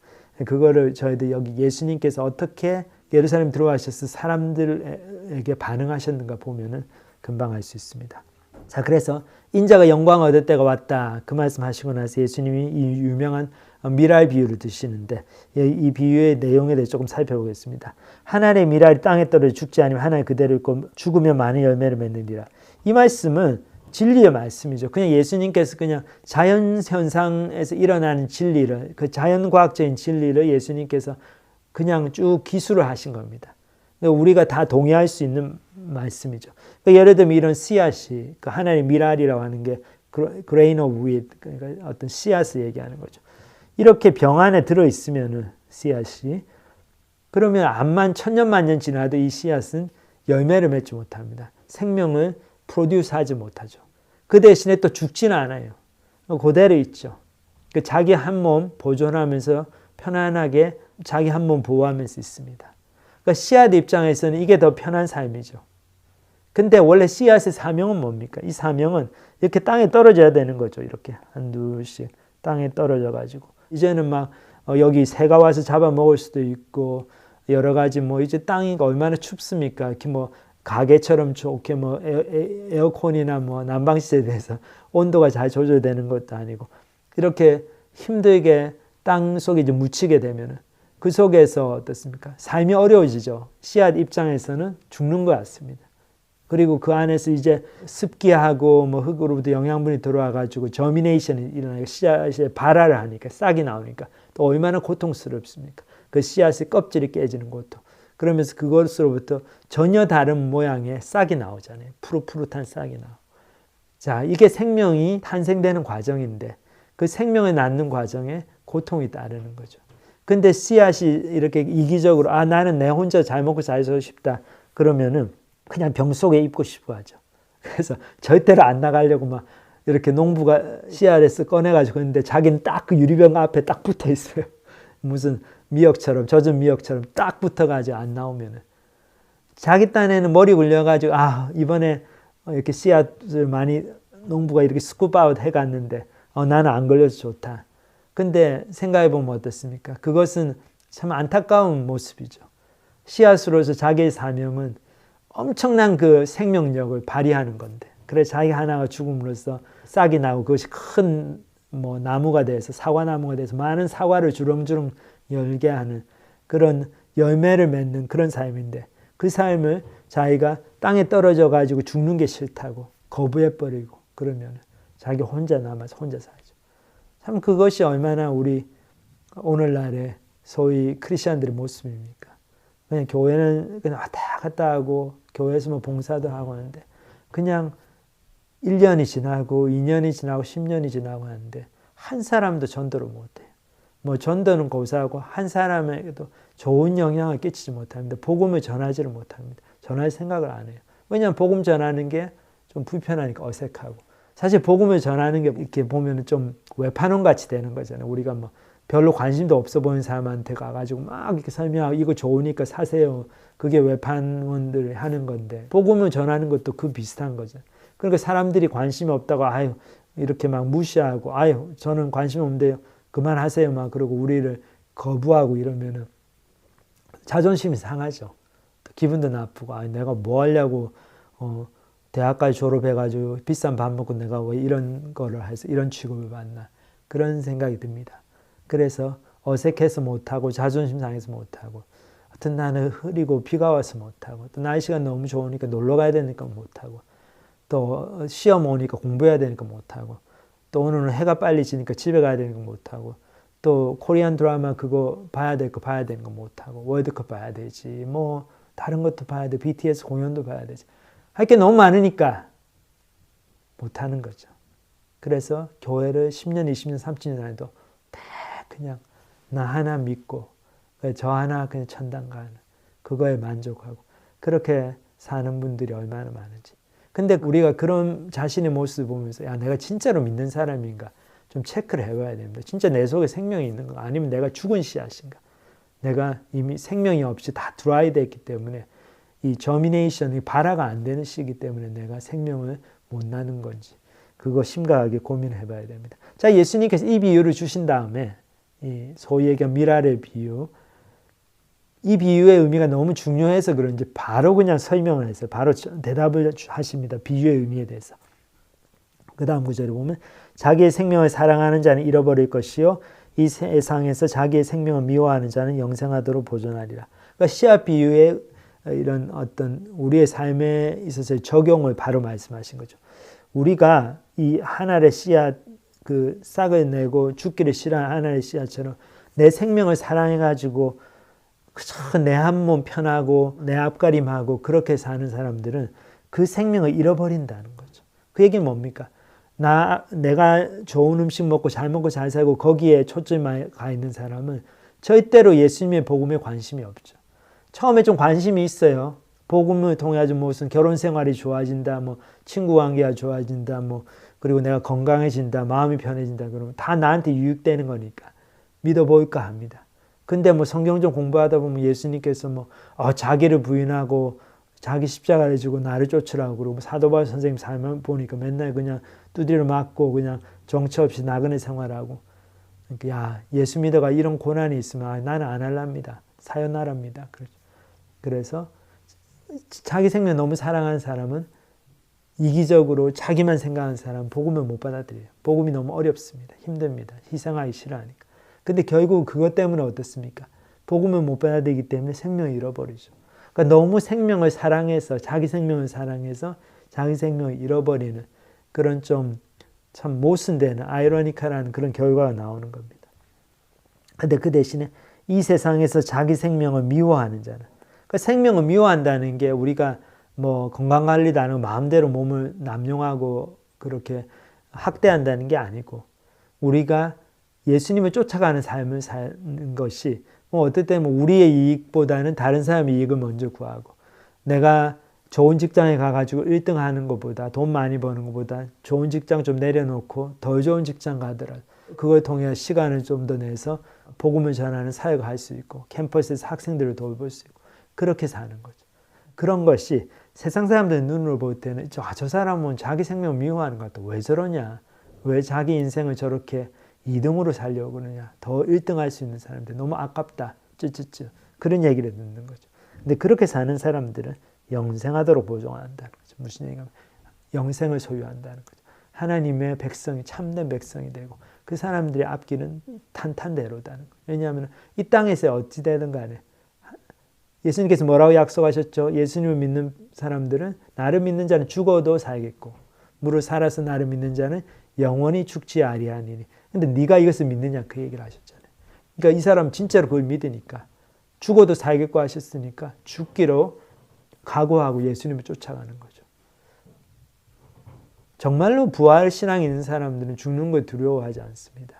그거를 저희들 여기 예수님께서 어떻게 예루살렘 들어가셔서 사람들에게 반응하셨는가 보면은 금방 알 수 있습니다. 자, 그래서 인자가 영광을 얻을 때가 왔다, 그 말씀하시고 나서 예수님이 이 유명한 미랄 비유를 드시는데 이 비유의 내용에 대해 조금 살펴보겠습니다. 하늘의 미랄이 땅에 떨어져 죽지 않으면 하늘 그대로 있고 죽으면 많은 열매를 맺느니라. 이 말씀은 진리의 말씀이죠. 그냥 예수님께서 그냥 자연 현상에서 일어나는 진리를, 그 자연과학적인 진리를 예수님께서 그냥 쭉 기술을 하신 겁니다. 우리가 다 동의할 수 있는 말씀이죠. 예를 들면 이런 씨앗이, 그 하나의 미랄이라고 하는 게 grain of wheat, 그러니까 어떤 씨앗을 얘기하는 거죠. 이렇게 병 안에 들어있으면은 씨앗이, 그러면 암만 천년만년 지나도 이 씨앗은 열매를 맺지 못합니다. 생명을 프로듀스하지 못하죠. 그 대신에 또 죽지는 않아요. 그대로 있죠. 자기 한 몸 보존하면서 편안하게 자기 한 몸 보호하면서 있습니다. 그러니까 씨앗 입장에서는 이게 더 편한 삶이죠. 근데 원래 씨앗의 사명은 뭡니까? 이 사명은 이렇게 땅에 떨어져야 되는 거죠. 이렇게 한두씩 땅에 떨어져 가지고 이제는 막 여기 새가 와서 잡아먹을 수도 있고 여러 가지 뭐 이제 땅이 얼마나 춥습니까? 이렇게 뭐 가게처럼 좋게 뭐 에어컨이나 뭐 난방시설에서 온도가 잘 조절되는 것도 아니고 이렇게 힘들게 땅 속에 이제 묻히게 되면은 그 속에서 어떻습니까? 삶이 어려워지죠. 씨앗 입장에서는 죽는 것 같습니다. 그리고 그 안에서 이제 습기하고 뭐 흙으로부터 영양분이 들어와 가지고 저미네이션이 일어나니까 씨앗에 발화를 하니까 싹이 나오니까 또 얼마나 고통스럽습니까? 그 씨앗의 껍질이 깨지는 고통. 그러면서 그것으로부터 전혀 다른 모양의 싹이 나오잖아요. 푸릇푸릇한 싹이 나오고. 자, 이게 생명이 탄생되는 과정인데 그 생명을 낳는 과정에 고통이 따르는 거죠. 근데 씨앗이 이렇게 이기적으로 나는 내 혼자 잘 먹고 잘 살고 싶다 그러면은 그냥 병 속에 입고 싶어 하죠. 그래서 절대로 안 나가려고 막 이렇게 농부가 씨앗에서 꺼내가지고 있는데 자기는 딱 그 유리병 앞에 딱 붙어 있어요. 무슨 미역처럼, 젖은 미역처럼 딱 붙어가지고 안 나오면은. 자기 딴에는 머리 굴려가지고 이번에 이렇게 씨앗을 많이 농부가 이렇게 스쿠프아웃 해갔는데 나는 안 걸려서 좋다. 근데 생각해보면 어떻습니까? 그것은 참 안타까운 모습이죠. 씨앗으로서 자기의 사명은 엄청난 그 생명력을 발휘하는 건데, 그래 자기 하나가 죽음으로써 싹이 나고 그것이 큰 뭐 나무가 돼서 사과나무가 돼서 많은 사과를 주렁주렁 열게 하는 그런 열매를 맺는 그런 삶인데, 그 삶을 자기가 땅에 떨어져 가지고 죽는 게 싫다고 거부해 버리고 그러면 자기 혼자 남아서 혼자 살죠. 참 그것이 얼마나 우리 오늘날의 소위 크리스천들의 모습입니까? 그냥 교회는 그냥 왔다 갔다 하고 교회에서 뭐 봉사도 하고 하는데, 그냥 1년이 지나고 2년이 지나고 10년이 지나고 하는데 한 사람도 전도를 못해요. 뭐 전도는 고사하고 한 사람에게도 좋은 영향을 끼치지 못합니다. 복음을 전하지를 못합니다. 전할 생각을 안 해요. 왜냐하면 복음 전하는 게 좀 불편하니까 어색하고, 사실 복음을 전하는 게 이렇게 보면 좀 외판원 같이 되는 거잖아요. 우리가 뭐 별로 관심도 없어 보이는 사람한테 가가지고 막 이렇게 설명하고 이거 좋으니까 사세요. 그게 외판원들이 하는 건데, 복음을 전하는 것도 그 비슷한 거죠. 그러니까 사람들이 관심이 없다고 아유 이렇게 막 무시하고 아유 저는 관심 없는데요 그만하세요 막 그러고 우리를 거부하고 이러면은 자존심이 상하죠. 기분도 나쁘고 아 내가 뭐 하려고 대학까지 졸업해가지고 비싼 밥 먹고 내가 왜 이런 거를 해서 이런 취급을 받나 그런 생각이 듭니다. 그래서 어색해서 못하고 자존심 상해서 못하고, 하여튼 나는 흐리고 비가 와서 못하고, 또 날씨가 너무 좋으니까 놀러 가야 되니까 못하고, 또 시험 오니까 공부해야 되니까 못하고, 또 오늘은 해가 빨리 지니까 집에 가야 되니까 못하고, 또 코리안 드라마 그거 봐야 될 거 봐야 되는 거 못하고, 월드컵 봐야 되지, 뭐 다른 것도 봐야 돼, BTS 공연도 봐야 되지, 할 게 너무 많으니까 못하는 거죠. 그래서 교회를 10년, 20년, 30년 안에도 다 그냥 나 하나 믿고 저 하나 그냥 천당 가는 그거에 만족하고 그렇게 사는 분들이 얼마나 많은지. 근데 우리가 그런 자신의 모습을 보면서 야 내가 진짜로 믿는 사람인가 좀 체크를 해봐야 됩니다. 진짜 내 속에 생명이 있는 가 아니면 내가 죽은 씨앗인가. 내가 이미 생명이 없이 다 드라이 됐기 때문에 이 저미네이션이 발화가 안 되는 시기 때문에 내가 생명을 못 나는 건지 그거 심각하게 고민을 해봐야 됩니다. 자, 예수님께서 이 비유를 주신 다음에 이 소위 얘기한 미랄의 비유, 이 비유의 의미가 너무 중요해서 그런지 바로 그냥 설명을 했어요. 바로 대답을 하십니다. 비유의 의미에 대해서. 그 다음 구절에 보면 자기의 생명을 사랑하는 자는 잃어버릴 것이요 이 세상에서 자기의 생명을 미워하는 자는 영생하도록 보존하리라. 그러니까 씨앗 비유의 이런 어떤 우리의 삶에 있어서의 적용을 바로 말씀하신 거죠. 우리가 이 한 알의 씨앗 그 싹을 내고 죽기를 싫어하는 한 알의 씨앗처럼 내 생명을 사랑해가지고 그저 내 한 몸 편하고 내 앞가림하고 그렇게 사는 사람들은 그 생명을 잃어버린다는 거죠. 그 얘기는 뭡니까? 내가 좋은 음식 먹고 잘 먹고 잘 살고 거기에 초점이 가 있는 사람은 절대로 예수님의 복음에 관심이 없죠. 처음에 좀 관심이 있어요. 복음을 통해 무슨 결혼 생활이 좋아진다, 뭐 친구 관계가 좋아진다, 뭐 그리고 내가 건강해진다, 마음이 편해진다 그러면 다 나한테 유익되는 거니까 믿어볼까 합니다. 근데 뭐 성경 좀 공부하다 보면 예수님께서 뭐 자기를 부인하고 자기 십자가를 지고 나를 쫓으라고 그러고 사도 바울 선생님 삶을 보니까 맨날 그냥 두드려 맞고 그냥 정처 없이 나그네 생활하고, 그러니까 야 예수 믿어가 이런 고난이 있으면 나는 안 할랍니다. 사연하랍니다. 그래서 자기 생명 너무 사랑하는 사람은 이기적으로 자기만 생각하는 사람은 복음을 못 받아들여요. 복음이 너무 어렵습니다. 힘듭니다. 희생하기 싫어하니까. 근데 결국 그것 때문에 어떻습니까? 복음을 못 받아들이기 때문에 생명을 잃어버리죠. 그러니까 너무 생명을 사랑해서 자기 생명을 사랑해서 자기 생명을 잃어버리는 그런 좀 참 모순되는 아이러니컬한 그런 결과가 나오는 겁니다. 근데 그 대신에 이 세상에서 자기 생명을 미워하는 자는, 그러니까 생명을 미워한다는 게 우리가 뭐 건강관리도 안 하고 마음대로 몸을 남용하고 그렇게 학대한다는 게 아니고 우리가 예수님을 쫓아가는 삶을 사는 것이 뭐 어떨 때는 우리의 이익보다는 다른 사람의 이익을 먼저 구하고, 내가 좋은 직장에 가가지고 1등 하는 것보다 돈 많이 버는 것보다 좋은 직장 좀 내려놓고 더 좋은 직장 가더라도 그걸 통해 시간을 좀 더 내서 복음을 전하는 사역을 할 수 있고 캠퍼스에서 학생들을 돌볼 수 있고 그렇게 사는 거죠. 그런 것이 세상 사람들 눈으로 볼 때는 저 사람은 자기 생명을 미워하는 것 같아. 왜 저러냐? 왜 자기 인생을 저렇게 2등으로 살려고 그러냐? 더 1등 할 수 있는 사람들 너무 아깝다. 쯔쯔쯔 그런 얘기를 듣는 거죠. 근데 그렇게 사는 사람들은 영생하도록 보존한다는 거죠. 무슨 얘기냐면 영생을 소유한다는 거죠. 하나님의 백성이 참된 백성이 되고 그 사람들의 앞길은 탄탄대로다는 거예요. 왜냐하면 이 땅에서 어찌 되든 간에 예수님께서 뭐라고 약속하셨죠? 예수님을 믿는 사람들은 나를 믿는 자는 죽어도 살겠고 무릇 살아서 나를 믿는 자는 영원히 죽지 아니하니니. 근데 네가 이것을 믿느냐 그 얘기를 하셨잖아요. 그러니까 이 사람 진짜로 그걸 믿으니까 죽어도 살겠고 하셨으니까 죽기로 각오하고 예수님을 쫓아가는 거죠. 정말로 부활 신앙이 있는 사람들은 죽는 걸 두려워하지 않습니다.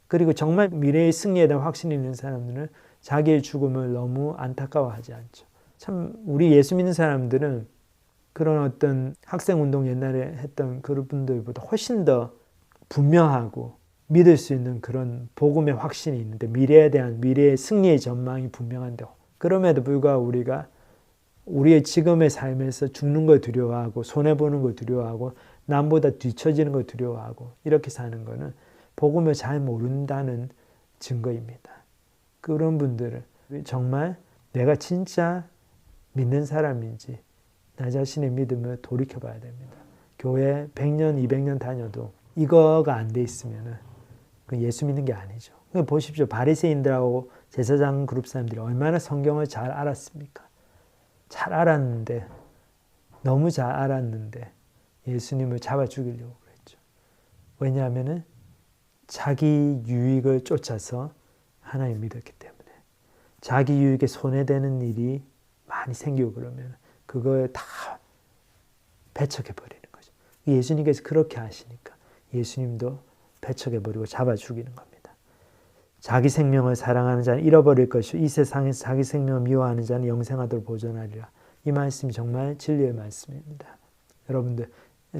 그리고 정말 미래의 승리에 대한 확신이 있는 사람들은 자기의 죽음을 너무 안타까워하지 않죠. 참 우리 예수 믿는 사람들은 그런 어떤 학생운동 옛날에 했던 그런 분들보다 훨씬 더 분명하고 믿을 수 있는 그런 복음의 확신이 있는데 미래에 대한 미래의 승리의 전망이 분명한데 그럼에도 불구하고 우리가 우리의 지금의 삶에서 죽는 걸 두려워하고 손해보는 걸 두려워하고 남보다 뒤처지는 걸 두려워하고 이렇게 사는 것은 복음을 잘 모른다는 증거입니다. 그런 분들은 정말 내가 진짜 믿는 사람인지 나 자신의 믿음을 돌이켜봐야 됩니다. 교회 100년, 200년 다녀도 이거가 안 돼 있으면 예수 믿는 게 아니죠. 보십시오. 바리새인들하고 제사장 그룹 사람들이 얼마나 성경을 잘 알았습니까? 잘 알았는데 너무 잘 알았는데 예수님을 잡아 죽이려고 그랬죠. 왜냐하면 자기 유익을 쫓아서 하나님 믿었기 때문에 자기 유익에 손해되는 일이 많이 생기고 그러면 그걸 다 배척해버리는 거죠. 예수님께서 그렇게 하시니까 예수님도 배척해버리고 잡아 죽이는 겁니다. 자기 생명을 사랑하는 자는 잃어버릴 것이요 이 세상에서 자기 생명을 미워하는 자는 영생하도록 보존하리라. 이 말씀이 정말 진리의 말씀입니다. 여러분들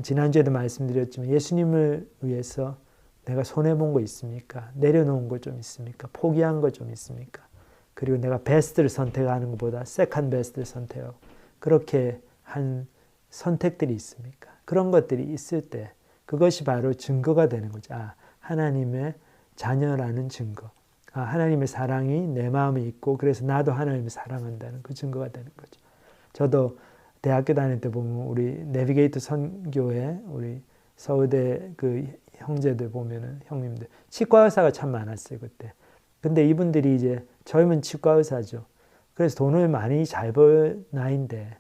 지난주에도 말씀드렸지만 예수님을 위해서 내가 손해본 거 있습니까? 내려놓은 거 좀 있습니까? 포기한 거 좀 있습니까? 그리고 내가 베스트를 선택하는 것보다 세컨 베스트를 선택하고 그렇게 한 선택들이 있습니까? 그런 것들이 있을 때 그것이 바로 증거가 되는 거죠. 아, 하나님의 자녀라는 증거. 아, 하나님의 사랑이 내 마음에 있고 그래서 나도 하나님을 사랑한다는 그 증거가 되는 거죠. 저도 대학교 다닐 때 보면 우리 내비게이터 선교회 우리 서울대 그 형제들 보면은 형님들 치과 의사가 참 많았어요 그때. 근데 이분들이 이제 젊은 치과 의사죠. 그래서 돈을 많이 잘 벌 나이인데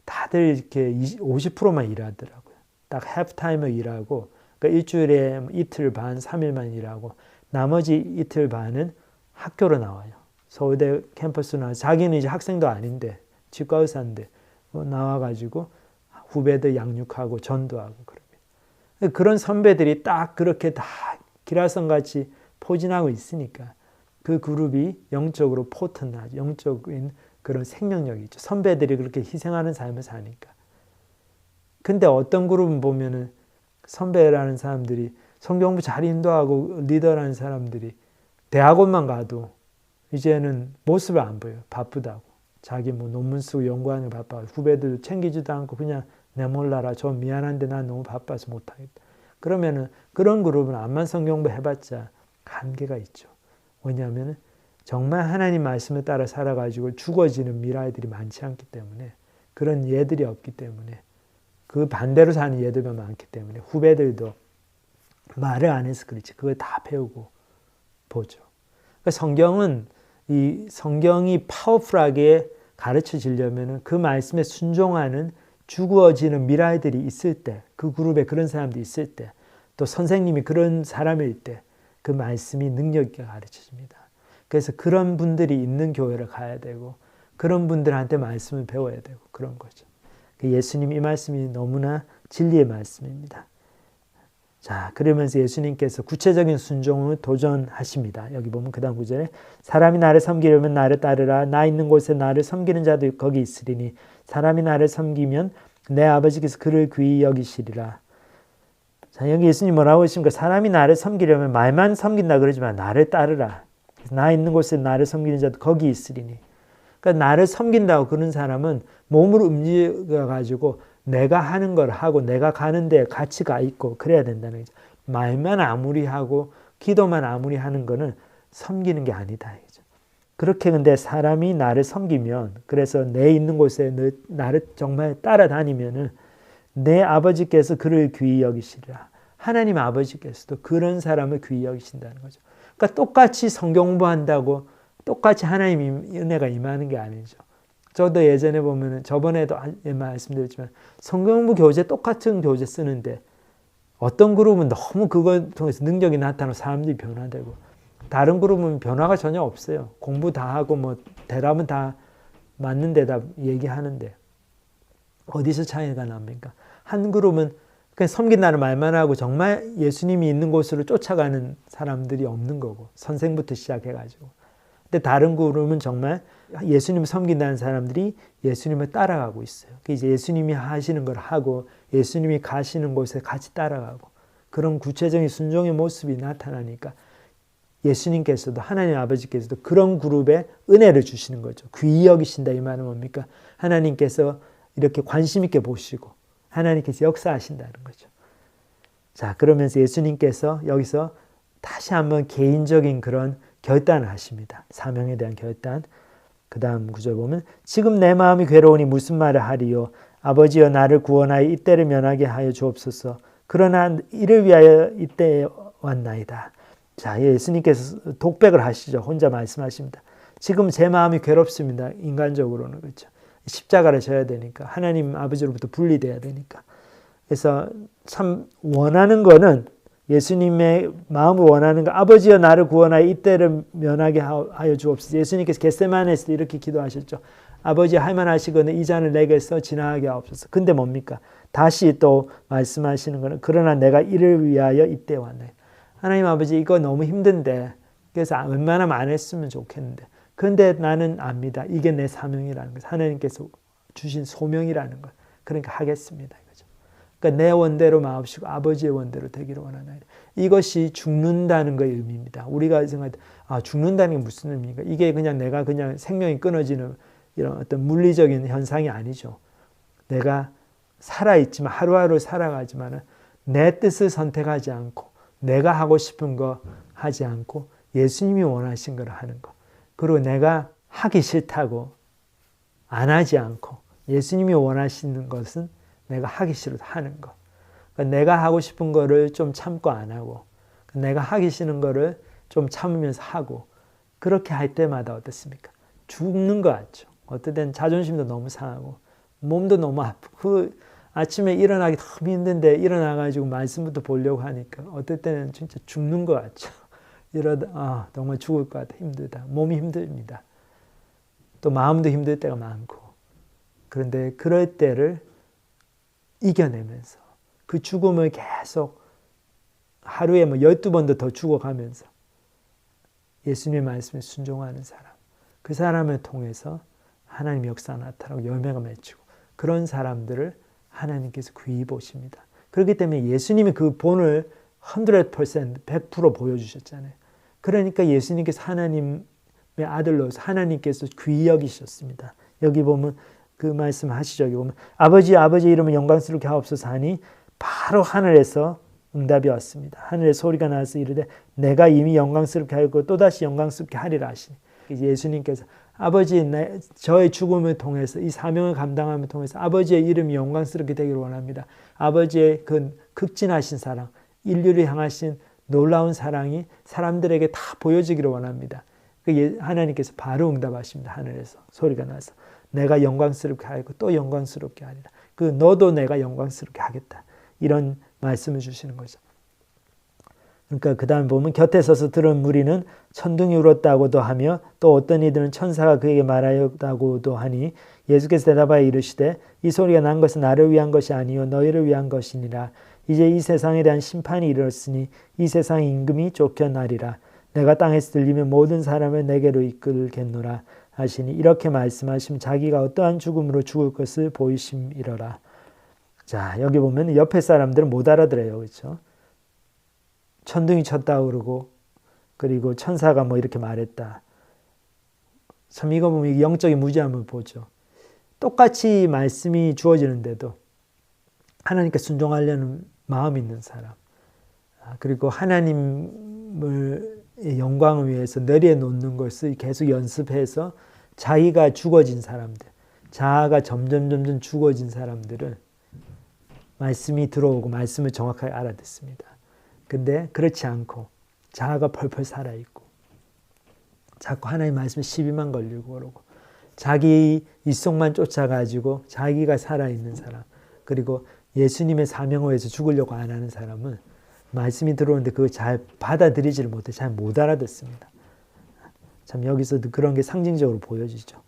다들 이렇게 50%만 일하더라고요. 딱 하프타임을 일하고 그러니까 일주일에 이틀 반, 3일만 일하고 나머지 이틀 반은 학교로 나와요. 서울대 캠퍼스 나와 자기는 이제 학생도 아닌데 치과 의사인데 나와가지고 후배들 양육하고 전도하고 그럽니다. 그런 선배들이 딱 그렇게 다 기라성같이 포진하고 있으니까 그 그룹이 영적으로 포텐하죠. 영적인 그런 생명력이 있죠. 선배들이 그렇게 희생하는 삶을 사니까. 근데 어떤 그룹은 보면은 선배라는 사람들이 성경부 잘 인도하고 리더라는 사람들이 대학원만 가도 이제는 모습을 안 보여요. 바쁘다고. 자기 뭐 논문 쓰고 연구하는 거 바빠요. 후배들 챙기지도 않고 그냥 내 몰라라. 저 미안한데 난 너무 바빠서 못하겠다. 그러면은 그런 그룹은 암만 성경부 해봤자 한계가 있죠. 왜냐하면 정말 하나님 말씀에 따라 살아가지고 죽어지는 미라이들이 많지 않기 때문에 그런 예들이 없기 때문에 그 반대로 사는 예들만 많기 때문에 후배들도 말을 안 해서 그렇지 그걸 다 배우고 보죠. 그러니까 성경은 이 성경이 파워풀하게 가르쳐지려면 그 말씀에 순종하는 죽어지는 미라이들이 있을 때, 그 그룹에 그런 사람들이 있을 때, 또 선생님이 그런 사람일 때 그 말씀이 능력 있게 가르쳐집니다. 그래서 그런 분들이 있는 교회를 가야 되고 그런 분들한테 말씀을 배워야 되고 그런 거죠. 예수님 이 말씀이 너무나 진리의 말씀입니다. 자, 그러면서 예수님께서 구체적인 순종을 도전하십니다. 여기 보면 그 다음 구절에 사람이 나를 섬기려면 나를 따르라. 나 있는 곳에 나를 섬기는 자도 거기 있으리니 사람이 나를 섬기면 내 아버지께서 그를 귀히 여기시리라. 자, 여기 예수님 뭐라고 하십니까? 사람이 나를 섬기려면 말만 섬긴다 그러지만 나를 따르라. 나 있는 곳에 나를 섬기는 자도 거기 있으리니. 그러니까 나를 섬긴다고 그런 사람은 몸으로 움직여가지고 내가 하는 걸 하고 내가 가는 데 같이 가 있고 그래야 된다는 거죠. 말만 아무리 하고 기도만 아무리 하는 거는 섬기는 게 아니다. 그렇게 근데 사람이 나를 섬기면, 그래서 내 있는 곳에 나를 정말 따라다니면은 내 아버지께서 그를 귀히 여기시리라. 하나님 아버지께서도 그런 사람을 귀히 여기신다는 거죠. 그러니까 똑같이 성경 공부한다고 똑같이 하나님 은혜가 임하는 게 아니죠. 저도 예전에 보면은, 저번에도 말씀드렸지만 성경 공부 교재 똑같은 교재 쓰는데 어떤 그룹은 너무 그걸 통해서 능력이 나타나고 사람들이 변화되고, 다른 그룹은 변화가 전혀 없어요. 공부 다 하고 뭐 대답은 다 맞는 대답 얘기하는데 어디서 차이가 납니까? 한 그룹은 그냥 섬긴다는 말만 하고 정말 예수님이 있는 곳으로 쫓아가는 사람들이 없는 거고, 선생부터 시작해가지고. 근데 다른 그룹은 정말 예수님을 섬긴다는 사람들이 예수님을 따라가고 있어요. 이제 예수님이 하시는 걸 하고 예수님이 가시는 곳에 같이 따라가고, 그런 구체적인 순종의 모습이 나타나니까 예수님께서도, 하나님 아버지께서도 그런 그룹에 은혜를 주시는 거죠. 귀히 여기신다 이 말은 뭡니까? 하나님께서 이렇게 관심 있게 보시고 하나님께서 역사하신다는 거죠. 자, 그러면서 예수님께서 여기서 다시 한번 개인적인 그런 결단을 하십니다. 사명에 대한 결단. 그 다음 구절 보면, 지금 내 마음이 괴로우니 무슨 말을 하리요? 아버지여, 나를 구원하여 이때를 면하게 하여 주옵소서. 그러나 이를 위하여 이때에 왔나이다. 자, 예수님께서 독백을 하시죠. 혼자 말씀하십니다. 지금 제 마음이 괴롭습니다. 인간적으로는. 그렇죠. 십자가를 져야 되니까, 하나님 아버지로부터 분리돼야 되니까. 그래서 참 원하는 거는, 예수님의 마음을 원하는 거, 아버지여 나를 구원하여 이때를 면하게 하여 주옵소서. 예수님께서 겟세마네에서 이렇게 기도하셨죠. 아버지, 할만하시거든 이 잔을 내게서 지나가게 하옵소서. 근데 뭡니까? 다시 또 말씀하시는 거는, 그러나 내가 이를 위하여 이때 왔네. 하나님 아버지, 이거 너무 힘든데, 그래서 웬만하면 안 했으면 좋겠는데, 그런데 나는 압니다. 이게 내 사명이라는 것, 하나님께서 주신 소명이라는 것. 그러니까 하겠습니다. 이거죠. 그러니까 내 원대로 마옵시고 아버지의 원대로 되기를 원하나이다. 이것이 죽는다는 것의 의미입니다. 우리가 생각할 때, 죽는다는 게 무슨 의미인가? 이게 그냥 내가 그냥 생명이 끊어지는 이런 어떤 물리적인 현상이 아니죠. 내가 살아있지만, 하루하루 살아가지만 내 뜻을 선택하지 않고 내가 하고 싶은 거 하지 않고 예수님이 원하신 걸 하는 거. 그리고 내가 하기 싫다고 안 하지 않고 예수님이 원하시는 것은 내가 하기 싫어도 하는 거. 그러니까 내가 하고 싶은 거를 좀 참고 안 하고, 내가 하기 싫은 거를 좀 참으면서 하고, 그렇게 할 때마다 어떻습니까? 죽는 것 같죠. 어떨 때는 자존심도 너무 상하고 몸도 너무 아프고, 그 아침에 일어나기 너무 힘든데 일어나가지고 말씀부터 보려고 하니까 어떨 때는 진짜 죽는 것 같죠. 이러다 정말 죽을 것 같아. 힘들다. 몸이 힘듭니다. 또 마음도 힘들 때가 많고. 그런데 그럴 때를 이겨내면서 그 죽음을 계속 하루에 12번도 더 죽어가면서 예수님의 말씀에 순종하는 사람, 그 사람을 통해서 하나님 역사 나타나고 열매가 맺히고, 그런 사람들을 하나님께서 귀히 보십니다. 그렇기 때문에 예수님이 그 본을 100% 보여주셨잖아요. 그러니까 예수님께서 하나님의 아들로서 하나님께서 귀히 여기셨습니다. 여기 보면 그 말씀 하시죠. 여기 보면 아버지 이름을 영광스럽게 하옵소서 하니 바로 하늘에서 응답이 왔습니다. 하늘에 소리가 나서 이르되 내가 이미 영광스럽게 하였고 또다시 영광스럽게 하리라 하시니, 예수님께서 아버지, 저의 죽음을 통해서, 이 사명을 감당함을 통해서 아버지의 이름이 영광스럽게 되기를 원합니다. 아버지의 그 극진하신 사랑, 인류를 향하신 놀라운 사랑이 사람들에게 다 보여지기를 원합니다. 하나님께서 바로 응답하십니다. 하늘에서 소리가 나서 내가 영광스럽게 하고 또 영광스럽게 하리라. 너도 내가 영광스럽게 하겠다. 이런 말씀을 주시는 거죠. 그러니까 그 다음 보면 곁에 서서 들은 무리는 천둥이 울었다고도 하며 또 어떤 이들은 천사가 그에게 말하였다고도 하니, 예수께서 대답하여 이르시되 이 소리가 난 것은 나를 위한 것이 아니요 너희를 위한 것이니라. 이제 이 세상에 대한 심판이 이르렀으니 이 세상의 임금이 쫓겨나리라. 내가 땅에서 들리면 모든 사람을 내게로 이끌겠노라 하시니, 이렇게 말씀하시면 자기가 어떠한 죽음으로 죽을 것을 보이심이러라. 자, 여기 보면 옆에 사람들은 못 알아들어요. 그렇죠? 천둥이 쳤다 그러고, 그리고 천사가 이렇게 말했다. 참 이거 보면 영적인 무지함을 보죠. 똑같이 말씀이 주어지는데도 하나님께 순종하려는 마음이 있는 사람, 그리고 하나님의 영광을 위해서 내려놓는 것을 계속 연습해서 자기가 죽어진 사람들, 자아가 점점 죽어진 사람들은 말씀이 들어오고 말씀을 정확하게 알아듣습니다. 근데 그렇지 않고 자아가 펄펄 살아있고 자꾸 하나님 말씀에 시비만 걸리고 그러고 자기 입속만 쫓아가지고 자기가 살아있는 사람, 그리고 예수님의 사명을 위해서 죽으려고 안 하는 사람은 말씀이 들어오는데 그걸 잘 받아들이지를 못해, 잘 못 알아듣습니다. 참 여기서도 그런 게 상징적으로 보여지죠.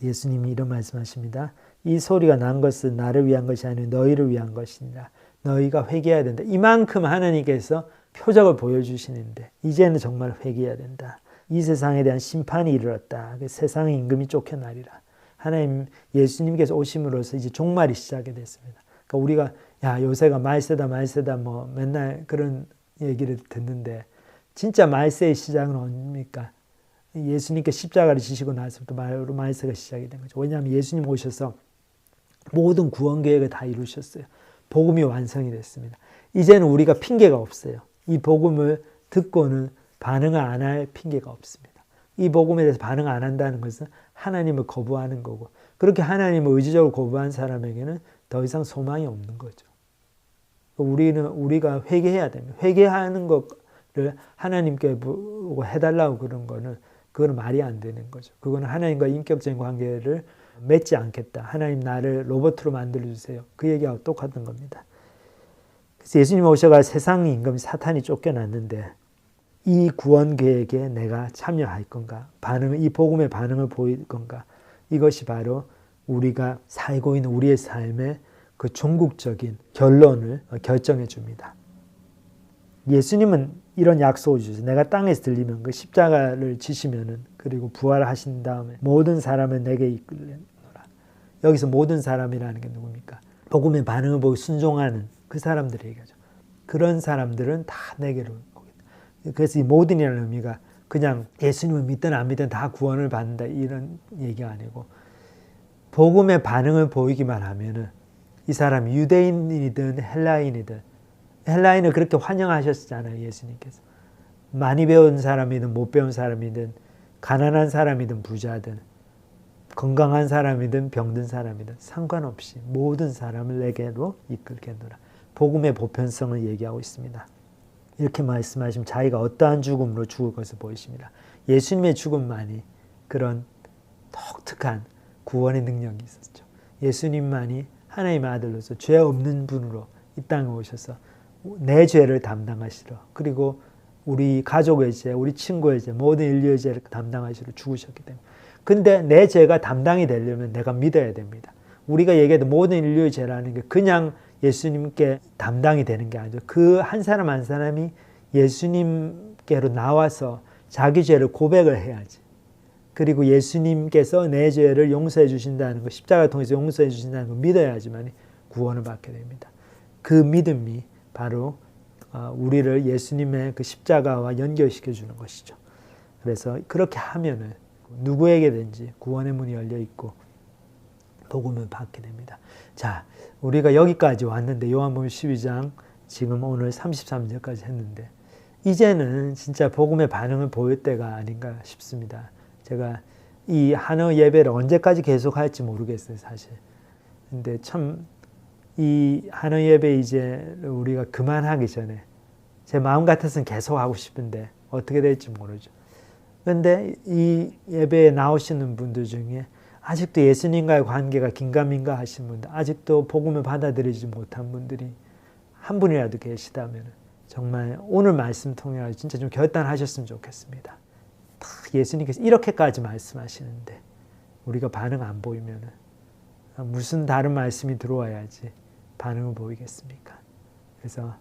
예수님이 이런 말씀하십니다. 이 소리가 난 것은 나를 위한 것이 아니라 너희를 위한 것이니라. 너희가 회개해야 된다. 이만큼 하나님께서 표적을 보여주시는데 이제는 정말 회개해야 된다. 이 세상에 대한 심판이 이르렀다. 세상의 임금이 쫓겨나리라. 하나님 예수님께서 오심으로써 이제 종말이 시작이 됐습니다. 그러니까 우리가 야 요새가 말세다 뭐 맨날 그런 얘기를 듣는데 진짜 말세의 시작은 언제입니까? 예수님께 십자가를 지시고 나서부터 말세가 시작이 된 거죠. 왜냐하면 예수님 오셔서 모든 구원 계획을 다 이루셨어요. 복음이 완성이 됐습니다. 이제는 우리가 핑계가 없어요. 이 복음을 듣고는 반응을 안 할 핑계가 없습니다. 이 복음에 대해서 반응 안 한다는 것은 하나님을 거부하는 거고, 그렇게 하나님을 의지적으로 거부한 사람에게는 더 이상 소망이 없는 거죠. 우리가 회개해야 됩니다. 회개하는 것을 하나님께 보고 해달라고 그런 거는 그건 말이 안 되는 거죠. 그거는 하나님과 인격적인 관계를 맺지 않겠다. 하나님 나를 로봇으로 만들어주세요. 그 얘기하고 똑같은 겁니다. 그래서 예수님 오셔가 세상의 임금 사탄이 쫓겨났는데 이 구원 계획에 내가 참여할 건가? 이 복음의 반응을 보일 건가? 이것이 바로 우리가 살고 있는 우리의 삶의 그 종국적인 결론을 결정해 줍니다. 예수님은 이런 약속을 주셔서 내가 땅에서 들리면 그 십자가를 지시면은 그리고 부활하신 다음에 모든 사람을 내게 이끌리노라. 여기서 모든 사람이라는 게 누굽니까? 복음의 반응을 보고 순종하는 그 사람들 얘기하죠. 그런 사람들은 다 내게로 오겠다. 그래서 이 모든이라는 의미가 그냥 예수님을 믿든 안 믿든 다 구원을 받는다 이런 얘기가 아니고, 복음의 반응을 보이기만 하면은 이 사람이 유대인이든 헬라인을 그렇게 환영하셨잖아요. 예수님께서. 많이 배운 사람이든 못 배운 사람이든 가난한 사람이든 부자든 건강한 사람이든 병든 사람이든 상관없이 모든 사람을 내게로 이끌겠노라. 복음의 보편성을 얘기하고 있습니다. 이렇게 말씀하시면 자기가 어떠한 죽음으로 죽을 것을 보이십니다. 예수님의 죽음만이 그런 독특한 구원의 능력이 있었죠. 예수님만이 하나님의 아들로서 죄 없는 분으로 이 땅에 오셔서 내 죄를 담당하시러, 그리고 우리 가족의 죄, 우리 친구의 죄, 모든 인류의 죄를 담당하시러 죽으셨기 때문에. 근데 내 죄가 담당이 되려면 내가 믿어야 됩니다. 우리가 얘기해도 모든 인류의 죄라는 게 그냥 예수님께 담당이 되는 게 아니죠. 그 한 사람 한 사람이 예수님께로 나와서 자기 죄를 고백을 해야지. 그리고 예수님께서 내 죄를 용서해 주신다는 것, 십자가를 통해서 용서해 주신다는 걸 믿어야지만 구원을 받게 됩니다. 그 믿음이 바로 우리를 예수님의 그 십자가와 연결시켜 주는 것이죠. 그래서 그렇게 하면은 누구에게든지 구원의 문이 열려 있고 복음을 받게 됩니다. 자, 우리가 여기까지 왔는데 요한복음 12장 지금 오늘 33절까지 했는데 이제는 진짜 복음의 반응을 보일 때가 아닌가 싶습니다. 제가 이 한어 예배를 언제까지 계속할지 모르겠어요, 사실. 근데 참 이 한어 예배 이제 우리가 그만하기 전에 제 마음 같아서는 계속 하고 싶은데 어떻게 될지 모르죠. 그런데 이 예배에 나오시는 분들 중에 아직도 예수님과의 관계가 긴가민가 하신 분들, 아직도 복음을 받아들이지 못한 분들이 한 분이라도 계시다면 정말 오늘 말씀 통해 진짜 좀 결단하셨으면 좋겠습니다. 예수님께서 이렇게까지 말씀하시는데 우리가 반응 안 보이면 무슨 다른 말씀이 들어와야지 반응을 보이겠습니까? 그래서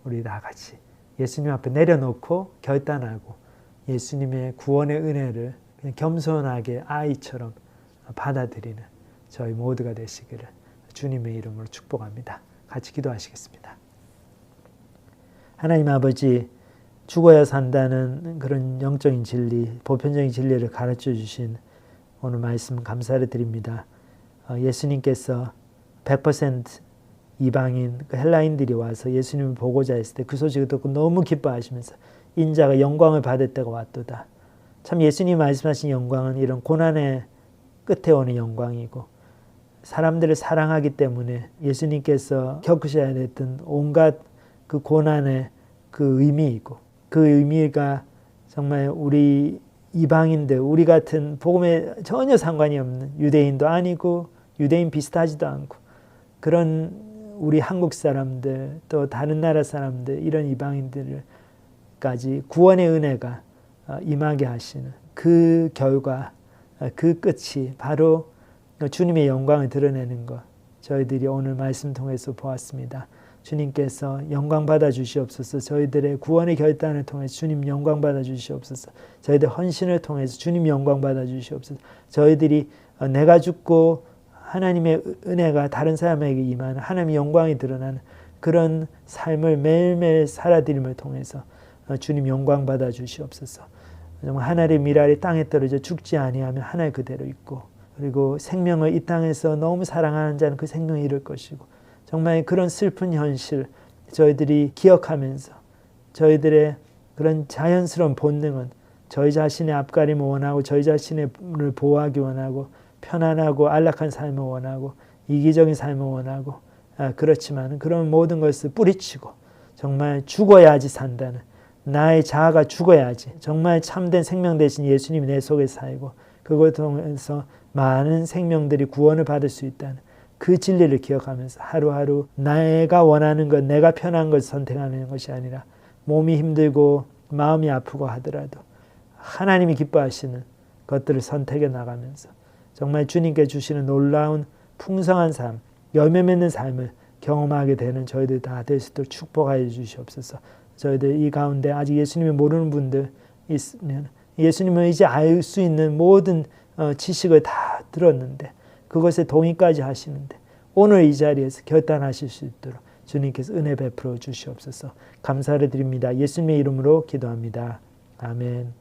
우리 다 같이 예수님 앞에 내려놓고 결단하고 예수님의 구원의 은혜를 그냥 겸손하게 아이처럼 받아들이는 저희 모두가 되시기를 주님의 이름으로 축복합니다. 같이 기도하시겠습니다. 하나님 아버지, 죽어야 산다는 그런 영적인 진리, 보편적인 진리를 가르쳐 주신 오늘 말씀 감사를 드립니다. 예수님께서 100% 이방인 헬라인들이 와서 예수님을 보고자 했을 때 그 소식을 듣고 너무 기뻐하시면서 인자가 영광을 받을 때가 왔도다. 참 예수님이 말씀하신 영광은 이런 고난의 끝에 오는 영광이고 사람들을 사랑하기 때문에 예수님께서 겪으셔야 됐던 온갖 그 고난의 그 의미이고 그 의미가 정말 우리 이방인들, 우리 같은 복음에 전혀 상관이 없는 유대인도 아니고 유대인 비슷하지도 않고 그런 우리 한국 사람들 또 다른 나라 사람들 이런 이방인들까지 구원의 은혜가 임하게 하시는 그 결과 그 끝이 바로 주님의 영광을 드러내는 것 저희들이 오늘 말씀 통해서 보았습니다. 주님께서 영광 받아 주시옵소서. 저희들의 구원의 결단을 통해서 주님 영광 받아 주시옵소서. 저희들 헌신을 통해서 주님 영광 받아 주시옵소서. 저희들이 내가 죽고 하나님의 은혜가 다른 사람에게 임하는 하나님의 영광이 드러나는 그런 삶을 매일매일 살아드림을 통해서 주님 영광 받아 주시옵소서. 정말 하늘의 미랄이 땅에 떨어져 죽지 아니하면 하늘 그대로 있고 그리고 생명을 이 땅에서 너무 사랑하는 자는 그 생명을 잃을 것이고 정말 그런 슬픈 현실 저희들이 기억하면서 저희들의 그런 자연스러운 본능은 저희 자신의 앞가림을 원하고 저희 자신을 보호하기 원하고 편안하고 안락한 삶을 원하고 이기적인 삶을 원하고 그렇지만 그런 모든 것을 뿌리치고 정말 죽어야지 산다는 나의 자아가 죽어야지 정말 참된 생명 대신 예수님이 내 속에 살고 그걸 통해서 많은 생명들이 구원을 받을 수 있다는 그 진리를 기억하면서 하루하루 내가 원하는 것, 내가 편한 것을 선택하는 것이 아니라 몸이 힘들고 마음이 아프고 하더라도 하나님이 기뻐하시는 것들을 선택해 나가면서 정말 주님께 주시는 놀라운 풍성한 삶, 열매 맺는 삶을 경험하게 되는 저희들 다 될 수 있도록 축복하여 주시옵소서. 저희들 이 가운데 아직 예수님을 모르는 분들 있으면 예수님을 이제 알 수 있는 모든 지식을 다 들었는데 그것에 동의까지 하시는데 오늘 이 자리에서 결단하실 수 있도록 주님께서 은혜 베풀어 주시옵소서. 감사를 드립니다. 예수님의 이름으로 기도합니다. 아멘.